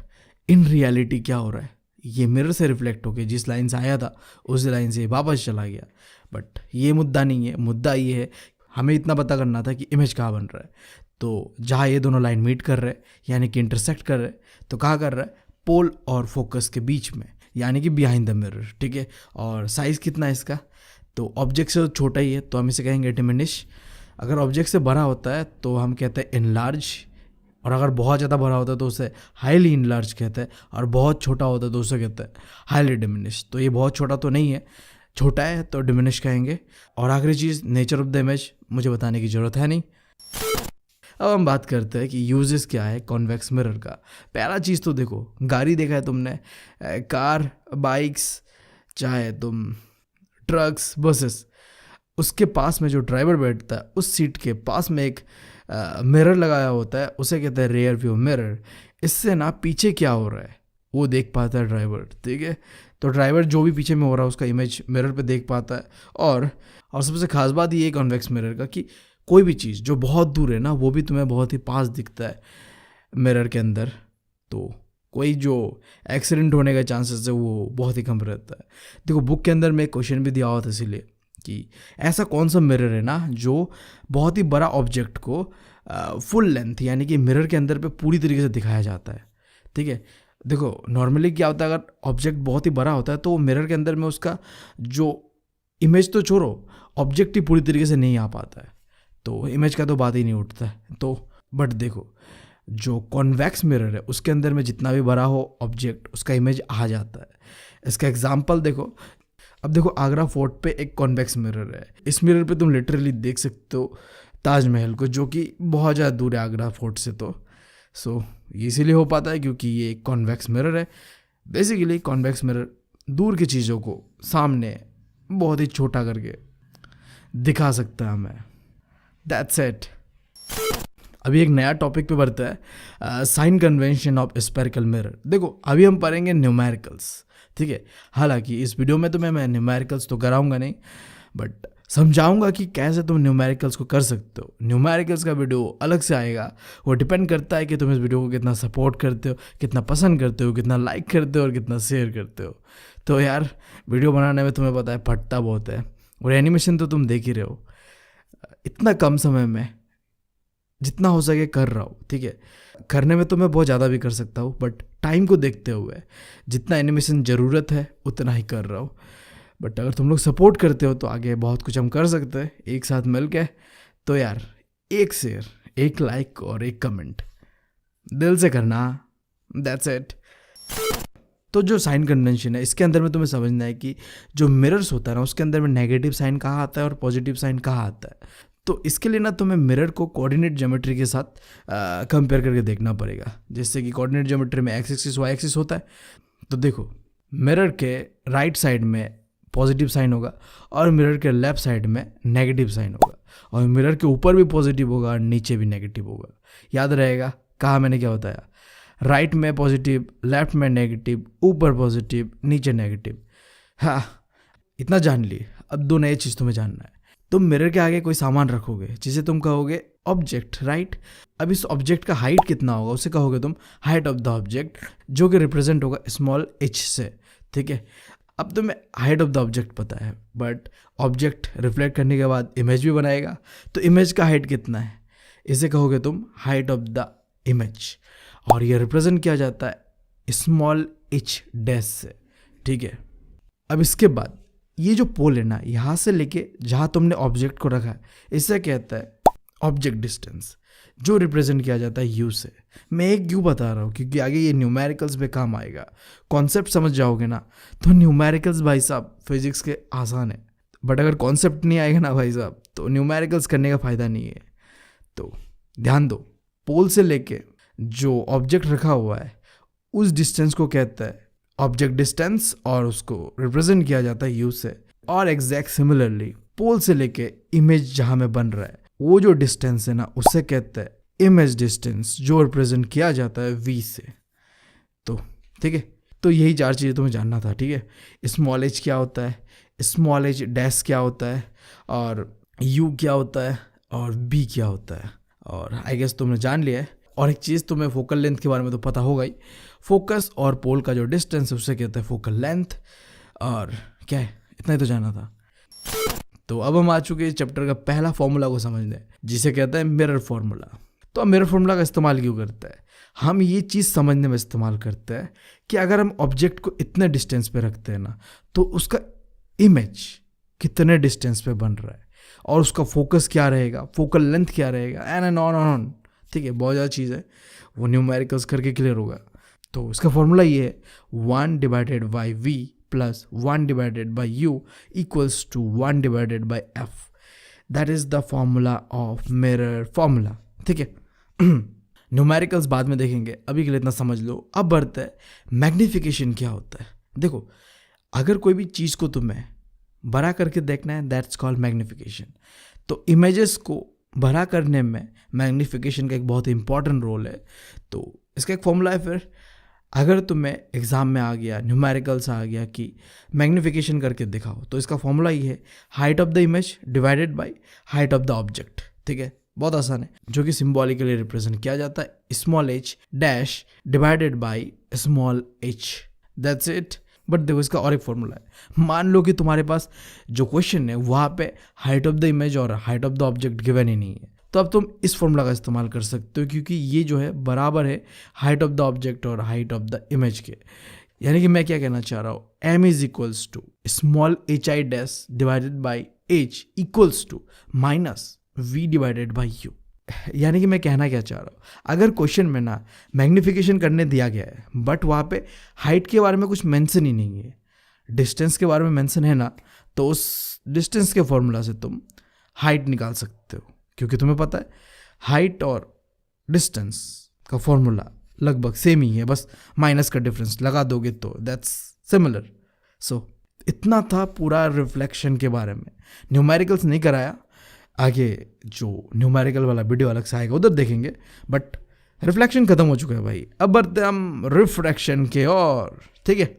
in reality क्या हो रहा है, ये मिरर से रिफ्लेक्ट होके जिस लाइन से आया था उस लाइन से वापस चला गया। बट ये मुद्दा नहीं है, मुद्दा ये है हमें इतना पता करना था कि इमेज कहाँ बन रहा है। तो जहाँ ये दोनों लाइन मीट कर रहे हैं यानी कि इंटरसेक्ट कर रहे हैं, तो कहाँ कर रहा है, पोल और फोकस के बीच में, यानी कि बिहाइंड द मिरर, ठीक है। और साइज़ कितना है इसका, तो ऑब्जेक्ट से छोटा ही है तो हम इसे कहेंगे डिमिनिश। अगर ऑब्जेक्ट से बड़ा होता है तो हम कहते हैं इनलार्ज, और अगर बहुत ज़्यादा बड़ा होता है तो उसे हाईली इनलार्ज कहते हैं, और बहुत छोटा होता है तो उसे कहते हैं हाईली डिमिनिश। तो ये बहुत छोटा तो नहीं है, छोटा है तो डिमिनिश कहेंगे। और आखिरी चीज़ नेचर ऑफ द इमेज मुझे बताने की ज़रूरत है नहीं। अब हम बात करते हैं कि यूजेस क्या है कॉन्वेक्स मिरर का। पहला चीज़ तो देखो, गाड़ी देखा है तुमने, कार, बाइक्स, चाहे तुम ट्रक्स, बसेस, उसके पास में जो ड्राइवर बैठता है उस सीट के पास में एक मिरर लगाया होता है उसे कहते हैं रेयर व्यू मिरर। इससे ना पीछे क्या हो रहा है वो देख पाता है ड्राइवर, ठीक है। तो ड्राइवर जो भी पीछे में हो रहा है उसका इमेज मिरर पे देख पाता है। और सबसे खास बात ये है कॉन्वेक्स मिरर का कि कोई भी चीज़ जो बहुत दूर है ना वो भी तुम्हें बहुत ही पास दिखता है मिरर के अंदर। तो कोई जो एक्सीडेंट होने का चांसेस है वो बहुत ही कम रहता है। देखो बुक के अंदर में एक क्वेश्चन भी दिया हुआ था इसीलिए कि ऐसा कौन सा मिरर है ना जो बहुत ही बड़ा ऑब्जेक्ट को फुल लेंथ यानी कि मिरर के अंदर पे पूरी तरीके से दिखाया जाता है, ठीक है। देखो नॉर्मली क्या होता है, अगर ऑब्जेक्ट बहुत ही बड़ा होता है तो मिरर के अंदर में उसका जो इमेज तो छोड़ो ऑब्जेक्ट ही पूरी तरीके से नहीं आ पाता है, तो इमेज का तो बात ही नहीं उठता है। तो बट देखो जो कॉन्वेक्स मिरर है उसके अंदर में जितना भी बड़ा हो ऑब्जेक्ट उसका इमेज आ जाता है। इसका एग्जांपल देखो, अब देखो आगरा फोर्ट पे एक कॉन्वेक्स मिरर है। इस मिरर पे तुम लिटरली देख सकते हो ताजमहल को, जो कि बहुत ज़्यादा दूर है आगरा फोर्ट से। तो ये इसीलिए हो पाता है क्योंकि ये एक कॉन्वेक्स मिरर है। बेसिकली कॉन्वेक्स मिरर दूर की चीज़ों को सामने बहुत ही छोटा करके दिखा सकता है हमें। That's it. अभी एक नया टॉपिक पे बढ़ता है, sign convention of spherical mirror. देखो अभी हम पढ़ेंगे न्यूमेरिकल्स, ठीक है। हालांकि इस वीडियो में तो मैं न्यूमेरिकल्स तो कराऊंगा नहीं, बट समझाऊंगा कि कैसे तुम न्यूमेरिकल्स को कर सकते हो। न्यूमेरिकल्स का वीडियो अलग से आएगा, वो डिपेंड करता है कि तुम इस वीडियो को कितना सपोर्ट करते हो, कितना पसंद करते हो, कितना लाइक करते हो और कितना शेयर करते हो। तो यार वीडियो बनाने में तुम्हें पता है फटता बहुत है, और एनिमेशन तो तुम देख ही रहे हो। इतना कम समय में जितना हो सके कर रहा हूँ, ठीक है। करने में तो मैं बहुत ज़्यादा भी कर सकता हूँ, बट टाइम को देखते हुए जितना एनिमेशन ज़रूरत है उतना ही कर रहा हूँ। बट अगर तुम लोग सपोर्ट करते हो तो आगे बहुत कुछ हम कर सकते हैं एक साथ मिल के। तो यार एक शेयर, एक लाइक और एक कमेंट दिल से करना, दैट्स इट। तो जो साइन कन्वेंशन है इसके अंदर में तुम्हें समझना है कि जो मिरर्स होता है ना उसके अंदर में नेगेटिव साइन कहाँ आता है और पॉजिटिव साइन कहाँ आता है। तो इसके लिए ना तुम्हें मिरर को कोऑर्डिनेट ज्योमेट्री के साथ कंपेयर करके देखना पड़ेगा। जैसे कि कोऑर्डिनेट ज्योमेट्री में एक्स एक्सिस वाई एक्सिस होता है, तो देखो मिरर के राइट साइड में पॉजिटिव साइन होगा और मिरर के लेफ्ट साइड में नेगेटिव साइन होगा, और मिरर के ऊपर भी पॉजिटिव होगा और नीचे भी नेगेटिव होगा। याद रहेगा कहाँ मैंने क्या बताया, राइट में पॉजिटिव, लेफ्ट में नेगेटिव, ऊपर पॉजिटिव, नीचे नेगेटिव। हाँ इतना जान लिए, अब दो नए चीज़ तुम्हें जानना है। तुम मिरर के आगे कोई सामान रखोगे जिसे तुम कहोगे ऑब्जेक्ट, राइट। अब इस ऑब्जेक्ट का हाइट कितना होगा उसे कहोगे तुम हाइट ऑफ द ऑब्जेक्ट, जो कि रिप्रेजेंट होगा स्मॉल h से, ठीक है। अब तुम्हें हाइट ऑफ द ऑब्जेक्ट पता है, बट ऑब्जेक्ट रिफ्लेक्ट करने के बाद इमेज भी बनाएगा, तो इमेज का हाइट कितना है इसे कहोगे तुम हाइट ऑफ द इमेज, और ये रिप्रेजेंट किया जाता है स्मॉल h डैश से, ठीक है। अब इसके बाद ये जो पोल है ना यहाँ से लेके जहाँ तुमने ऑब्जेक्ट को रखा है इसे कहता है ऑब्जेक्ट डिस्टेंस, जो रिप्रेजेंट किया जाता है u से। मैं एक क्यों बता रहा हूँ क्योंकि आगे ये न्यूमेरिकल्स पे काम आएगा। कॉन्सेप्ट समझ जाओगे ना तो न्यूमेरिकल्स भाई साहब फिजिक्स के आसान है, बट अगर कॉन्सेप्ट नहीं आएगा ना भाई साहब तो न्यूमेरिकल्स करने का फ़ायदा नहीं है। तो ध्यान दो, पोल से लेके जो ऑब्जेक्ट रखा हुआ है उस डिस्टेंस को कहता है ऑब्जेक्ट डिस्टेंस, और उसको रिप्रेजेंट किया जाता है u से। और एग्जैक्ट सिमिलरली पोल से लेके इमेज जहाँ में बन रहा है वो जो डिस्टेंस है ना उसे कहते हैं इमेज डिस्टेंस, जो रिप्रेजेंट किया जाता है v से। तो ठीक है, तो यही चार चीज़ें तुम्हें जानना था, ठीक है। स्मॉल h क्या होता है, स्मॉल h डैश क्या होता है, और u क्या होता है, और b क्या होता है। और आई गेस तुमने जान लिया है। और एक चीज़ तुम्हें फोकल लेंथ के बारे में तो पता होगा ही, फोकस और पोल का जो डिस्टेंस है उसे कहते हैं फोकल लेंथ। और क्या है, इतना ही तो जाना था। तो अब हम आ चुके हैं चैप्टर का पहला फॉर्मूला को समझने, जिसे कहते हैं मिरर फॉर्मूला। तो अब मिरर फॉर्मूला का इस्तेमाल क्यों करते हैं, हम ये चीज़ समझने में इस्तेमाल करते हैं कि अगर हम ऑब्जेक्ट को इतने डिस्टेंस पे रखते हैं ना तो उसका इमेज कितने डिस्टेंस पे बन रहा है, और उसका फोकस क्या रहेगा, फोकल लेंथ क्या रहेगा, एंड ऑन। ठीक है, बहुत ज़्यादा चीज़ है, वो न्यूमेरिकल्स करके क्लियर होगा। तो इसका फॉर्मूला ये है 1 divided by v plus 1 divided by u equals to 1 divided by f। That is the formula of mirror formula, ठीक है। न्यूमेरिकल्स बाद में देखेंगे, अभी के लिए इतना समझ लो। अब बढ़ते है मैग्नीफिकेशन क्या होता है। देखो, अगर कोई भी चीज़ को तुम्हें बड़ा करके देखना है दैट्स कॉल्ड मैग्नीफिकेशन। तो इमेजेस को बड़ा करने में मैग्नीफिकेशन का एक बहुत इंपॉर्टेंट रोल है। तो इसका एक फॉर्मूला है। फिर अगर तुम्हें एग्जाम में आ गया, न्यूमेरिकल्स आ गया कि मैग्नीफिकेशन करके दिखाओ, तो इसका फॉर्मूला ये है, height of the image divided by height of the object. ठीक है, बहुत आसान है, जो कि सिंबॉलिकली रिप्रेजेंट किया जाता है small h dash divided by small h। That's it. But देखो इसका और एक फॉर्मूला है। मान लो कि तुम्हारे पास जो क्वेश्चन है वहाँ पे हाइट ऑफ द इमेज और height of the object given ही नहीं है, तो अब तुम इस फॉर्मूला का इस्तेमाल कर सकते हो, क्योंकि ये जो है बराबर है हाइट ऑफ द ऑब्जेक्ट और हाइट ऑफ द इमेज के। यानी कि मैं क्या कहना चाह रहा हूँ, m is equals to small h i dash divided by h equals to minus v divided by u। यानी कि मैं कहना क्या चाह रहा हूँ, अगर क्वेश्चन में ना मैग्नीफिकेशन करने दिया गया है बट वहाँ पे हाइट के बारे में कुछ मेंशन ही नहीं है, डिस्टेंस के बारे में मेंशन है ना, तो उस डिस्टेंस के फॉर्मूला से तुम हाइट निकाल सकते हो, क्योंकि तुम्हें पता है हाइट और डिस्टेंस का फॉर्मूला लगभग सेम ही है, बस माइनस का डिफरेंस लगा दोगे तो दैट्स सिमिलर। सो इतना था पूरा रिफ्लेक्शन के बारे में। न्यूमेरिकल्स नहीं कराया, आगे जो न्यूमेरिकल वाला वीडियो अलग से आएगा उधर देखेंगे, बट रिफ्लेक्शन खत्म हो चुका है भाई। अब बढ़ते हम रिफ्रैक्शन के और। ठीक है,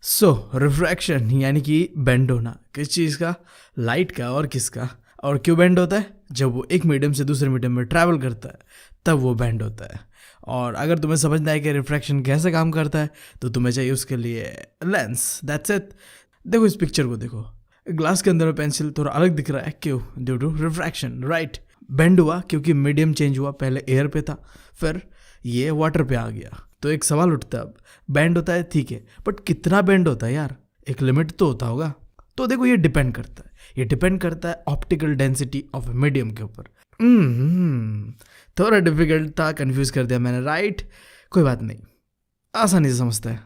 सो रिफ्रैक्शन यानी कि बेंड होना, किस चीज़ का, लाइट का। और किसका, और क्यों बेंड होता है, जब वो एक मीडियम से दूसरे मीडियम में ट्रैवल करता है तब वो बेंड होता है। और अगर तुम्हें समझना है कि रिफ्रैक्शन कैसे काम करता है तो तुम्हें चाहिए उसके लिए लेंस। That's it. देखो इस पिक्चर को देखो, ग्लास के अंदर पेंसिल थोड़ा अलग दिख रहा है, क्यों, due to refraction, right. Bend हुआ क्योंकि मीडियम चेंज हुआ, पहले एयर पे था फिर ये वाटर पे आ गया। तो एक सवाल उठता है, अब बेंड होता है ठीक है, बट कितना बेंड होता है यार, एक लिमिट तो होता होगा। तो देखो ये डिपेंड करता है ऑप्टिकल डेंसिटी ऑफ मीडियम के ऊपर। थोड़ा डिफिकल्ट था, कंफ्यूज कर दिया मैंने, राइट। कोई बात नहीं, आसानी से समझता है।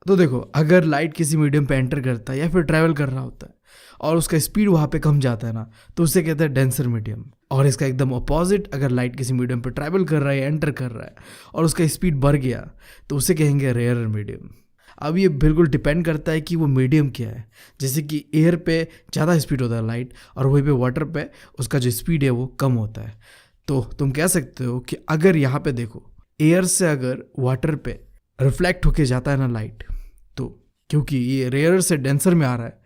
तो देखो अगर लाइट किसी मीडियम पे एंटर करता है या फिर ट्रैवल कर रहा होता है और उसका स्पीड वहाँ पे कम जाता है ना, तो उसे कहते हैं डेंसर मीडियम। और इसका एकदम अपोजिट, अगर लाइट किसी मीडियम पे ट्रैवल कर रहा है, एंटर कर रहा है और उसका स्पीड बढ़ गया तो उसे कहेंगे रेयरर मीडियम। अब ये बिल्कुल डिपेंड करता है कि वो मीडियम क्या है। जैसे कि एयर पे ज़्यादा स्पीड होता है लाइट, और वहीं पे वाटर पे उसका जो स्पीड है वो कम होता है। तो तुम कह सकते हो कि अगर यहाँ पे देखो एयर से अगर वाटर पे रिफ्लेक्ट होके जाता है ना लाइट, तो क्योंकि ये रेयर से डेंसर में आ रहा है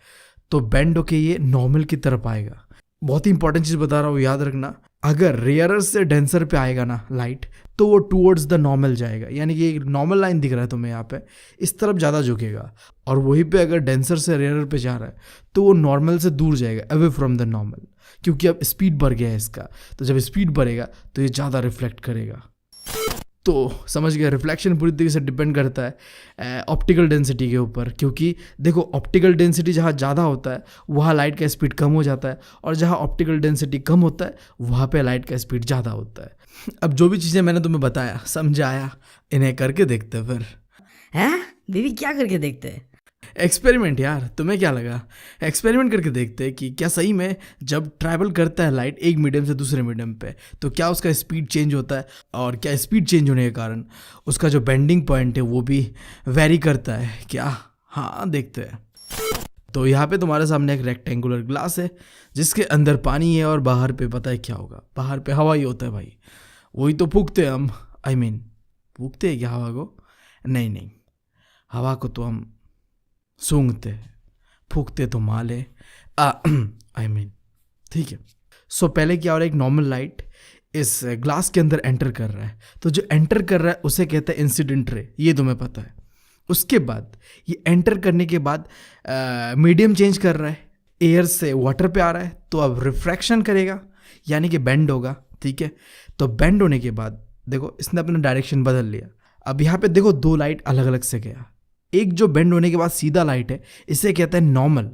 तो बेंड होके ये नॉर्मल की तरफ आएगा। बहुत ही इंपॉर्टेंट चीज़ बता रहा हूँ, याद रखना, अगर रेयर से डेंसर पे आएगा ना लाइट तो वो टूवर्ड्स द नॉर्मल जाएगा। यानी कि एक नॉर्मल लाइन दिख रहा है तुम्हें यहाँ पे, इस तरफ ज़्यादा झुकेगा। और वहीं पे अगर डेंसर से रेयर पे जा रहा है तो वो नॉर्मल से दूर जाएगा, अवे फ्रॉम द नॉर्मल, क्योंकि अब स्पीड बढ़ गया है इसका। तो जब स्पीड बढ़ेगा तो ये ज़्यादा रिफ्लेक्ट करेगा। तो समझ गया, रिफ्लेक्शन पूरी तरीके से डिपेंड करता है ऑप्टिकल डेंसिटी के ऊपर, क्योंकि देखो ऑप्टिकल डेंसिटी जहाँ ज़्यादा होता है वहाँ लाइट का स्पीड कम हो जाता है, और जहाँ ऑप्टिकल डेंसिटी कम होता है वहाँ पे लाइट का स्पीड ज़्यादा होता है। अब जो भी चीज़ें मैंने तुम्हें बताया, समझाया, इन्हें करके देखते हैं फिर। हैं दीदी, क्या करके देखते हैं? एक्सपेरिमेंट यार, तुम्हें क्या लगा, एक्सपेरिमेंट करके देखते हैं कि क्या सही में जब ट्रैवल करता है लाइट एक मीडियम से दूसरे मीडियम पे तो क्या उसका स्पीड चेंज होता है, और क्या स्पीड चेंज होने के कारण उसका जो बेंडिंग पॉइंट है वो भी वेरी करता है क्या। हाँ देखते हैं। तो यहाँ पे तुम्हारे सामने एक रेक्टेंगुलर ग्लास है जिसके अंदर पानी है, और बाहर पे पता है क्या होगा, बाहर पे हवा ही होता है भाई। वही तो फूकते हैं हम, फूकते हैं क्या हवा को? नहीं, हवा को तो हम सूंघते, फूकते तो माले ठीक है। सो पहले क्या हो रहा है, एक नॉर्मल लाइट इस ग्लास के अंदर एंटर कर रहा है, तो जो एंटर कर रहा है उसे कहते हैं इंसिडेंट रे, ये तुम्हें पता है। उसके बाद ये एंटर करने के बाद मीडियम चेंज कर रहा है, एयर से वाटर पे आ रहा है, तो अब रिफ्रैक्शन करेगा यानी कि बेंड होगा। ठीक है, तो बेंड होने के बाद देखो इसने अपना डायरेक्शन बदल लिया। अब यहाँ पे देखो दो लाइट अलग अलग से गया, एक जो बेंड होने के बाद सीधा लाइट है इसे कहते हैं नॉर्मल।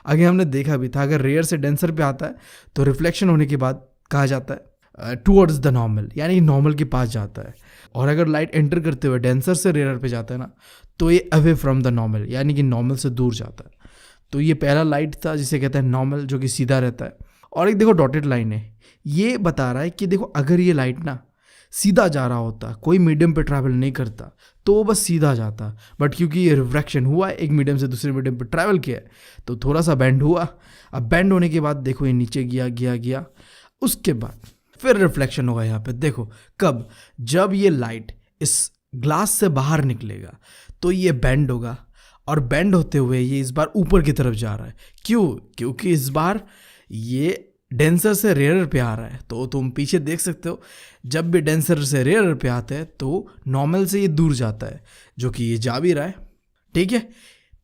आगे हमने देखा भी था, अगर रेयर से डेंसर पे आता है तो रिफ्लेक्शन होने के बाद कहा जाता है टूवर्ड्स द नॉर्मल, यानी नॉर्मल के पास जाता है। और अगर लाइट एंटर करते हुए डेंसर से रेयर पे जाता है ना तो ये अवे फ्रॉम द नॉर्मल, यानी कि नॉर्मल से दूर जाता है। तो ये पहला लाइट था जिसे कहते हैं नॉर्मल, जो कि सीधा रहता है। और एक देखो डॉटेड लाइन है, ये बता रहा है कि देखो अगर ये लाइट ना सीधा जा रहा होता, कोई मीडियम पे ट्रैवल नहीं करता, तो वो बस सीधा जाता, बट क्योंकि ये रिफ्रैक्शन हुआ है, एक मीडियम से दूसरे मीडियम पे ट्रैवल किया है, तो थोड़ा सा बेंड हुआ। अब बेंड होने के बाद देखो ये नीचे गया, उसके बाद फिर रिफ्लेक्शन होगा यहाँ पे। देखो कब, जब ये लाइट इस ग्लास से बाहर निकलेगा तो ये बेंड होगा, और बेंड होते हुए ये इस बार ऊपर की तरफ जा रहा है। क्यों? क्योंकि इस बार ये डेंसर से रेयरर पे आ रहा है। तो तुम पीछे देख सकते हो, जब भी डेंसर से रेयरर पे आते हैं तो नॉर्मल से ये दूर जाता है, जो कि ये जा भी रहा है। ठीक है,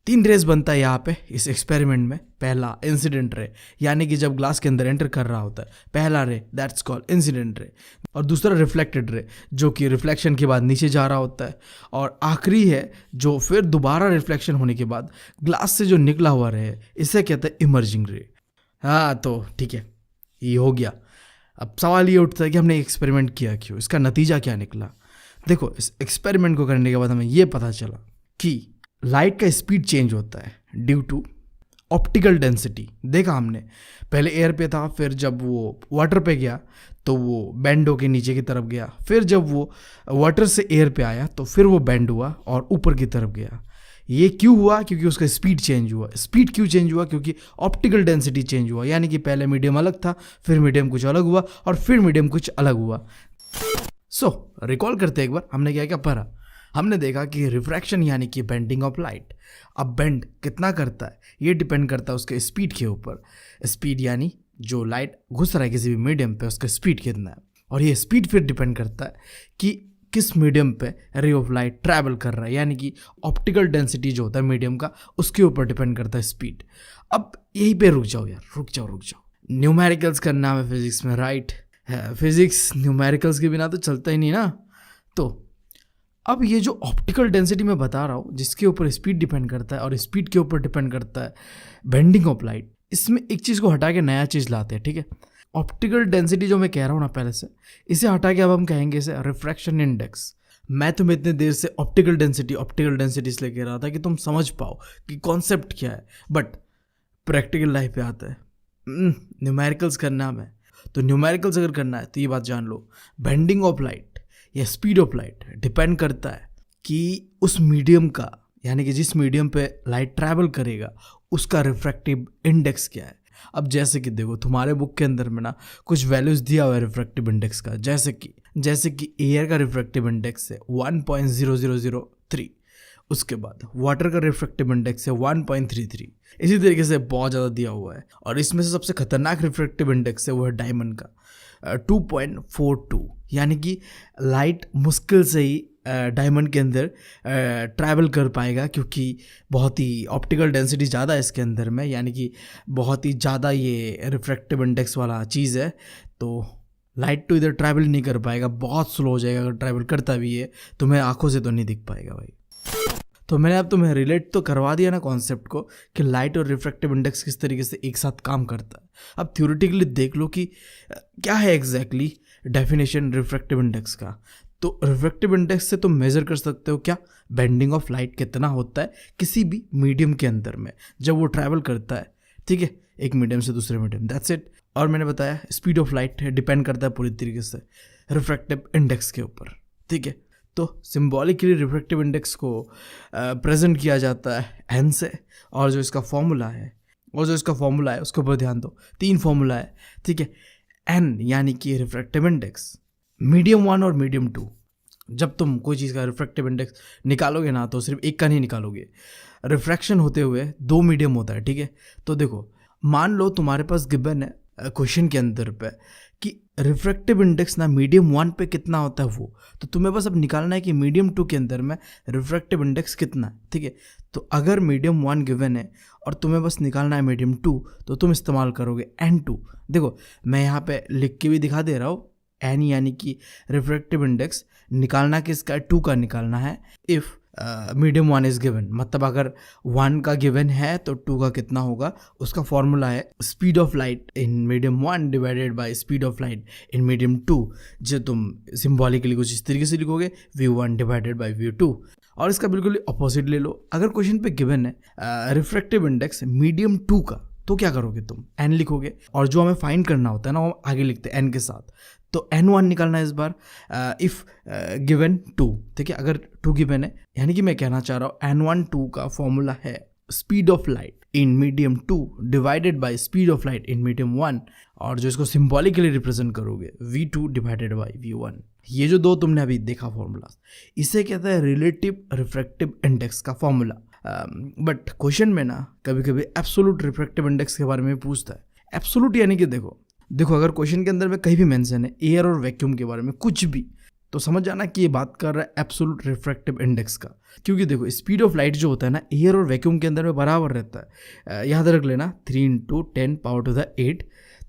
3 रेज बनता है यहाँ पे इस एक्सपेरिमेंट में। पहला इंसिडेंट रे, यानी कि जब ग्लास के अंदर एंटर कर रहा होता है, पहला रे दैट्स कॉल्ड इंसिडेंट रे, और दूसरा रिफ्लेक्टेड रे जो कि रिफ्लेक्शन के बाद नीचे जा रहा होता है, और आखिरी है जो फिर दोबारा रिफ्लेक्शन होने के बाद ग्लास से जो निकला हुआ रे है, इसे कहते हैं इमर्जिंग रे। हाँ तो ठीक है, ये हो गया। अब सवाल ये उठता है कि हमने एक्सपेरिमेंट किया क्यों, इसका नतीजा क्या निकला। देखो इस एक्सपेरिमेंट को करने के बाद हमें ये पता चला कि लाइट का स्पीड चेंज होता है ड्यू टू ऑप्टिकल डेंसिटी। देखा हमने, पहले एयर पे था, फिर जब वो वाटर पे गया तो वो बेंड होके नीचे की तरफ गया, फिर जब वो वाटर से एयर पे आया तो फिर वो बेंड हुआ और ऊपर की तरफ गया। ये क्यों हुआ? क्योंकि उसका स्पीड चेंज हुआ। स्पीड क्यों चेंज हुआ? क्योंकि ऑप्टिकल डेंसिटी चेंज हुआ, यानी कि पहले मीडियम अलग था, फिर मीडियम कुछ अलग हुआ, और फिर मीडियम कुछ अलग हुआ। सो रिकॉल करते एक बार, हमने क्या क्या पढ़ा। हमने देखा कि रिफ्रैक्शन यानी कि बेंडिंग ऑफ लाइट। अब बेंड कितना करता है ये डिपेंड करता है उसके स्पीड के ऊपर। स्पीड यानी जो लाइट घुस रहा है किसी भी मीडियम पे, उसका स्पीड कितना है, और ये स्पीड फिर डिपेंड करता है कि किस मीडियम पे रे ऑफ लाइट ट्रैवल कर रहा है, यानी कि ऑप्टिकल डेंसिटी जो होता है मीडियम का, उसके ऊपर डिपेंड करता है स्पीड। अब यहीं पे रुक जाओ यार, रुक जाओ। न्यूमेरिकल्स का नाम है फिजिक्स में, राइट? फिजिक्स न्यूमेरिकल्स के बिना तो चलता ही नहीं ना। तो अब ये जो ऑप्टिकल डेंसिटी मैं बता रहा हूँ, जिसके ऊपर स्पीड डिपेंड करता है और स्पीड के ऊपर डिपेंड करता है बेंडिंग ऑफ लाइट, इसमें एक चीज़ को हटा के नया चीज़ लाते हैं। ठीक है, ऑप्टिकल डेंसिटी जो मैं कह रहा हूँ ना पहले से, इसे हटा के अब हम कहेंगे इसे रिफ्रैक्शन इंडेक्स। मैं तुम्हें इतने देर से ऑप्टिकल डेंसिटी इसलिए कह रहा था कि तुम समझ पाओ कि कॉन्सेप्ट क्या है, बट प्रैक्टिकल लाइफ पे आता है, न्यूमेरिकल्स करना है। तो न्यूमेरिकल्स अगर करना है तो ये बात जान लो, बेंडिंग ऑफ लाइट या स्पीड ऑफ लाइट डिपेंड करता है कि उस मीडियम का, यानी कि जिस मीडियम पे लाइट ट्रैवल करेगा उसका रिफ्रैक्टिव इंडेक्स क्या है। अब जैसे कि देखो तुम्हारे बुक के अंदर में ना कुछ वैल्यूज दिया हुआ है रिफ्रैक्टिव इंडेक्स का, जैसे कि एयर का रिफ्रैक्टिव इंडेक्स है 1.0003, उसके बाद वाटर का रिफ्रैक्टिव इंडेक्स है 1.33, इसी तरीके से बहुत ज़्यादा दिया हुआ है। और इसमें से सबसे खतरनाक रिफ्रैक्टिव इंडेक्स है वो है डायमंड का 2.42, यानी कि लाइट मुश्किल से ही डायमंड के अंदर ट्रैवल कर पाएगा, क्योंकि बहुत ही ऑप्टिकल डेंसिटी ज़्यादा है इसके अंदर में, यानी कि बहुत ही ज़्यादा ये रिफ्रैक्टिव इंडेक्स वाला चीज़ है। तो लाइट तो इधर ट्रैवल नहीं कर पाएगा, बहुत स्लो हो जाएगा। अगर ट्रैवल करता भी है तुम्हें आंखों से तो नहीं दिख पाएगा भाई। तो मैंने अब तुम्हें रिलेट तो करवा दिया ना कॉन्सेप्ट को कि लाइट और रिफ्रैक्टिव इंडेक्स किस तरीके से एक साथ काम करता है। अब थ्योरेटिकली देख लो कि क्या है एग्जैक्टली डेफिनेशन रिफ्रैक्टिव इंडेक्स का। तो रिफ्रैक्टिव इंडेक्स से तुम मेजर कर सकते हो क्या, बेंडिंग ऑफ लाइट कितना होता है किसी भी मीडियम के अंदर में जब वो ट्रैवल करता है। ठीक है, एक मीडियम से दूसरे मीडियम, दैट्स इट। और मैंने बताया स्पीड ऑफ लाइट डिपेंड करता है पूरी तरीके से रिफ्रैक्टिव इंडेक्स के ऊपर। ठीक है, तो सिंबॉलिकली रिफ्रैक्टिव इंडेक्स को प्रेजेंट किया जाता है एन से, और जो इसका फॉर्मूला है उसके ऊपर ध्यान दो। 3 फॉर्मूला है। ठीक है, एन यानी कि रिफ्रैक्टिव इंडेक्स, मीडियम 1 और मीडियम 2। जब तुम कोई चीज़ का रिफ्रैक्टिव इंडेक्स निकालोगे ना तो सिर्फ एक का नहीं निकालोगे, रिफ्रैक्शन होते हुए 2 मीडियम होता है। ठीक है, तो देखो मान लो तुम्हारे पास गिवन है क्वेश्चन के अंदर पे कि रिफ्रैक्टिव इंडेक्स ना मीडियम 1 पे कितना होता है वो, तो तुम्हें बस अब निकालना है कि मीडियम 2 के अंदर में रिफ्रैक्टिव इंडेक्स कितना है। ठीक है, तो अगर मीडियम 1 गिवन है और तुम्हें बस निकालना है मीडियम 2, तो तुम इस्तेमाल करोगे N2। देखो मैं यहाँ पे लिख के भी दिखा दे रहा हूँ, N यानी कि रिफ्रैक्टिव इंडेक्स निकालना किसका है, 2 का निकालना है। इफ़ मीडियम 1 इज गिवन, मतलब अगर 1 का गिवन है तो 2 का कितना होगा, उसका फॉर्मूला है speed of light in medium 1 divided by speed of light in medium 2, जो तुम सिंबॉलिकली कुछ इस तरीके से लिखोगे v1 डिवाइडेड बाय v2। और इसका बिल्कुल अपोजिट ले लो, अगर क्वेश्चन पे गिवन है रिफ्रैक्टिव इंडेक्स मीडियम 2 का, तो क्या करोगे तुम n लिखोगे, और जो हमें फाइंड करना होता है ना वो आगे लिखते हैं n के साथ। तो n1 निकालना है इस बार इफ़ गिवन 2। ठीक है, अगर 2 गिवन है, यानी कि मैं कहना चाह रहा हूँ n1 2 का फॉर्मूला है speed of light in medium 2 divided by speed of light in medium 1, और जो इसको सिंबॉलिकली रिप्रेजेंट करोगे v2 डिवाइडेड बाय v1। ये जो दो तुमने अभी देखा फॉर्मूला, इसे कहता है रिलेटिव रिफ्रैक्टिव इंडेक्स का फॉर्मूला। बट क्वेश्चन में ना कभी कभी एब्सोल्यूट रिफ्रैक्टिव इंडेक्स के बारे में पूछता है। एब्सोल्यूट यानी कि देखो अगर क्वेश्चन के अंदर में कहीं भी मेंशन है एयर और वैक्यूम के बारे में कुछ भी, तो समझ जाना कि ये बात कर रहा है एब्सोल्यूट रिफ्रैक्टिव इंडेक्स का। क्योंकि देखो स्पीड ऑफ लाइट जो होता है ना एयर और वैक्यूम के अंदर में बराबर रहता है। याद रख लेना 3 × 10⁸,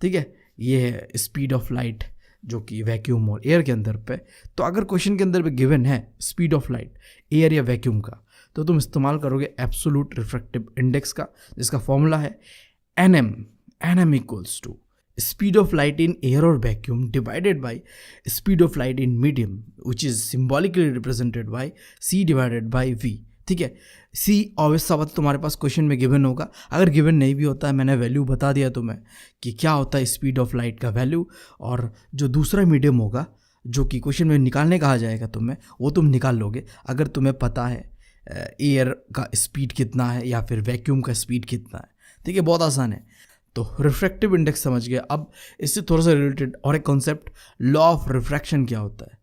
ठीक है, ये है स्पीड ऑफ लाइट जो कि वैक्यूम और एयर के अंदर पे। तो अगर क्वेश्चन के अंदर पे गिवन है स्पीड ऑफ लाइट एयर या वैक्यूम का, तो तुम इस्तेमाल करोगे एब्सोल्यूट रिफ्रैक्टिव इंडेक्स का, जिसका फॉर्मूला है nm equals to speed of light in air और vacuum divided by speed of light in medium which is symbolically represented by c divided by v। ठीक है, c ऑब्वियस सा बात तुम्हारे पास question में गिवन होगा। अगर गिवन नहीं भी होता है, मैंने वैल्यू बता दिया तुम्हें कि क्या होता है स्पीड ऑफ लाइट का वैल्यू, और जो दूसरा मीडियम होगा जो कि क्वेश्चन में निकालने कहा जाएगा तुम्हें, वो तुम निकाल लोगे अगर तुम्हें पता है एयर का स्पीड कितना है या फिर वैक्यूम का स्पीड कितना है। ठीक है, बहुत आसान है। तो रिफ्रैक्टिव इंडेक्स समझ गया। अब इससे थोड़ा सा रिलेटेड और एक कॉन्सेप्ट, लॉ ऑफ रिफ्रैक्शन क्या होता है।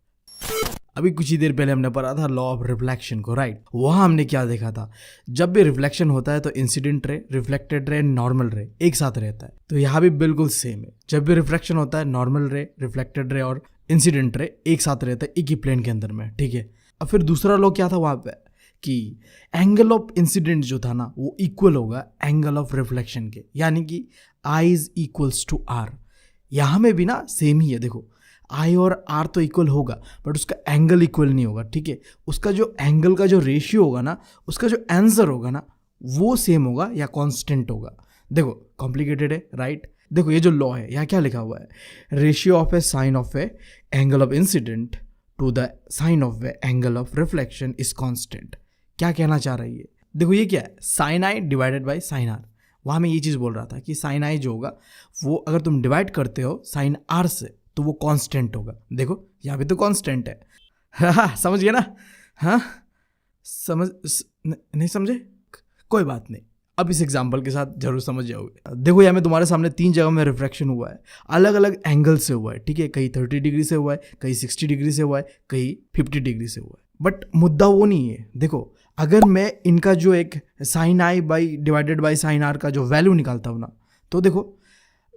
अभी कुछ ही देर पहले हमने पढ़ा था लॉ ऑफ रिफ्लेक्शन को, राइट। वहाँ हमने क्या देखा था, जब भी रिफ्लेक्शन होता है तो incident ray, reflected ray, normal रे एक साथ रहता है। तो यहाँ भी बिल्कुल सेम है, जब भी रिफ्लेक्शन होता है नॉर्मल रे, रिफ्लेक्टेड रे और इंसिडेंट रे एक साथ रहता है एक ही प्लेन के अंदर में। ठीक है, अब फिर दूसरा लॉ क्या था वहाँ पे कि एंगल ऑफ इंसिडेंट जो था ना वो इक्वल होगा एंगल ऑफ रिफ्लेक्शन के, यानी कि I is equals to R। यहाँ में भी ना सेम ही है, देखो I और R तो इक्वल होगा बट उसका एंगल इक्वल नहीं होगा। ठीक है, उसका जो एंगल का जो रेशियो होगा ना, उसका जो आंसर होगा ना वो सेम होगा या कांस्टेंट होगा। देखो कॉम्प्लिकेटेड है, राइट। देखो ये जो लॉ है यहाँ क्या लिखा हुआ है, ratio of a sine of a angle of incident to the sine of a angle of reflection is constant. क्या कहना चाह रही है, देखो ये क्या है, sine I divided by sine R. वहाँ मैं ये चीज़ बोल रहा था कि साइन आई जो होगा वो अगर तुम डिवाइड करते हो साइन आर से तो वो कांस्टेंट होगा। देखो यहाँ पे तो कांस्टेंट है। हाँ समझ गया ना, हाँ नहीं समझे, कोई बात नहीं, अब इस एग्जाम्पल के साथ जरूर समझ जाओगे। देखो यहाँ में तुम्हारे सामने 3 जगह में रिफ्रैक्शन हुआ है, अलग अलग एंगल से हुआ है। ठीक है, कहीं 30 डिग्री से हुआ है, कहीं 60 डिग्री से हुआ है, कहीं 50 डिग्री से हुआ है। बट मुद्दा वो नहीं है। देखो अगर मैं इनका जो एक sine I by divided by sine R का जो वैल्यू निकालता हूँ ना, तो देखो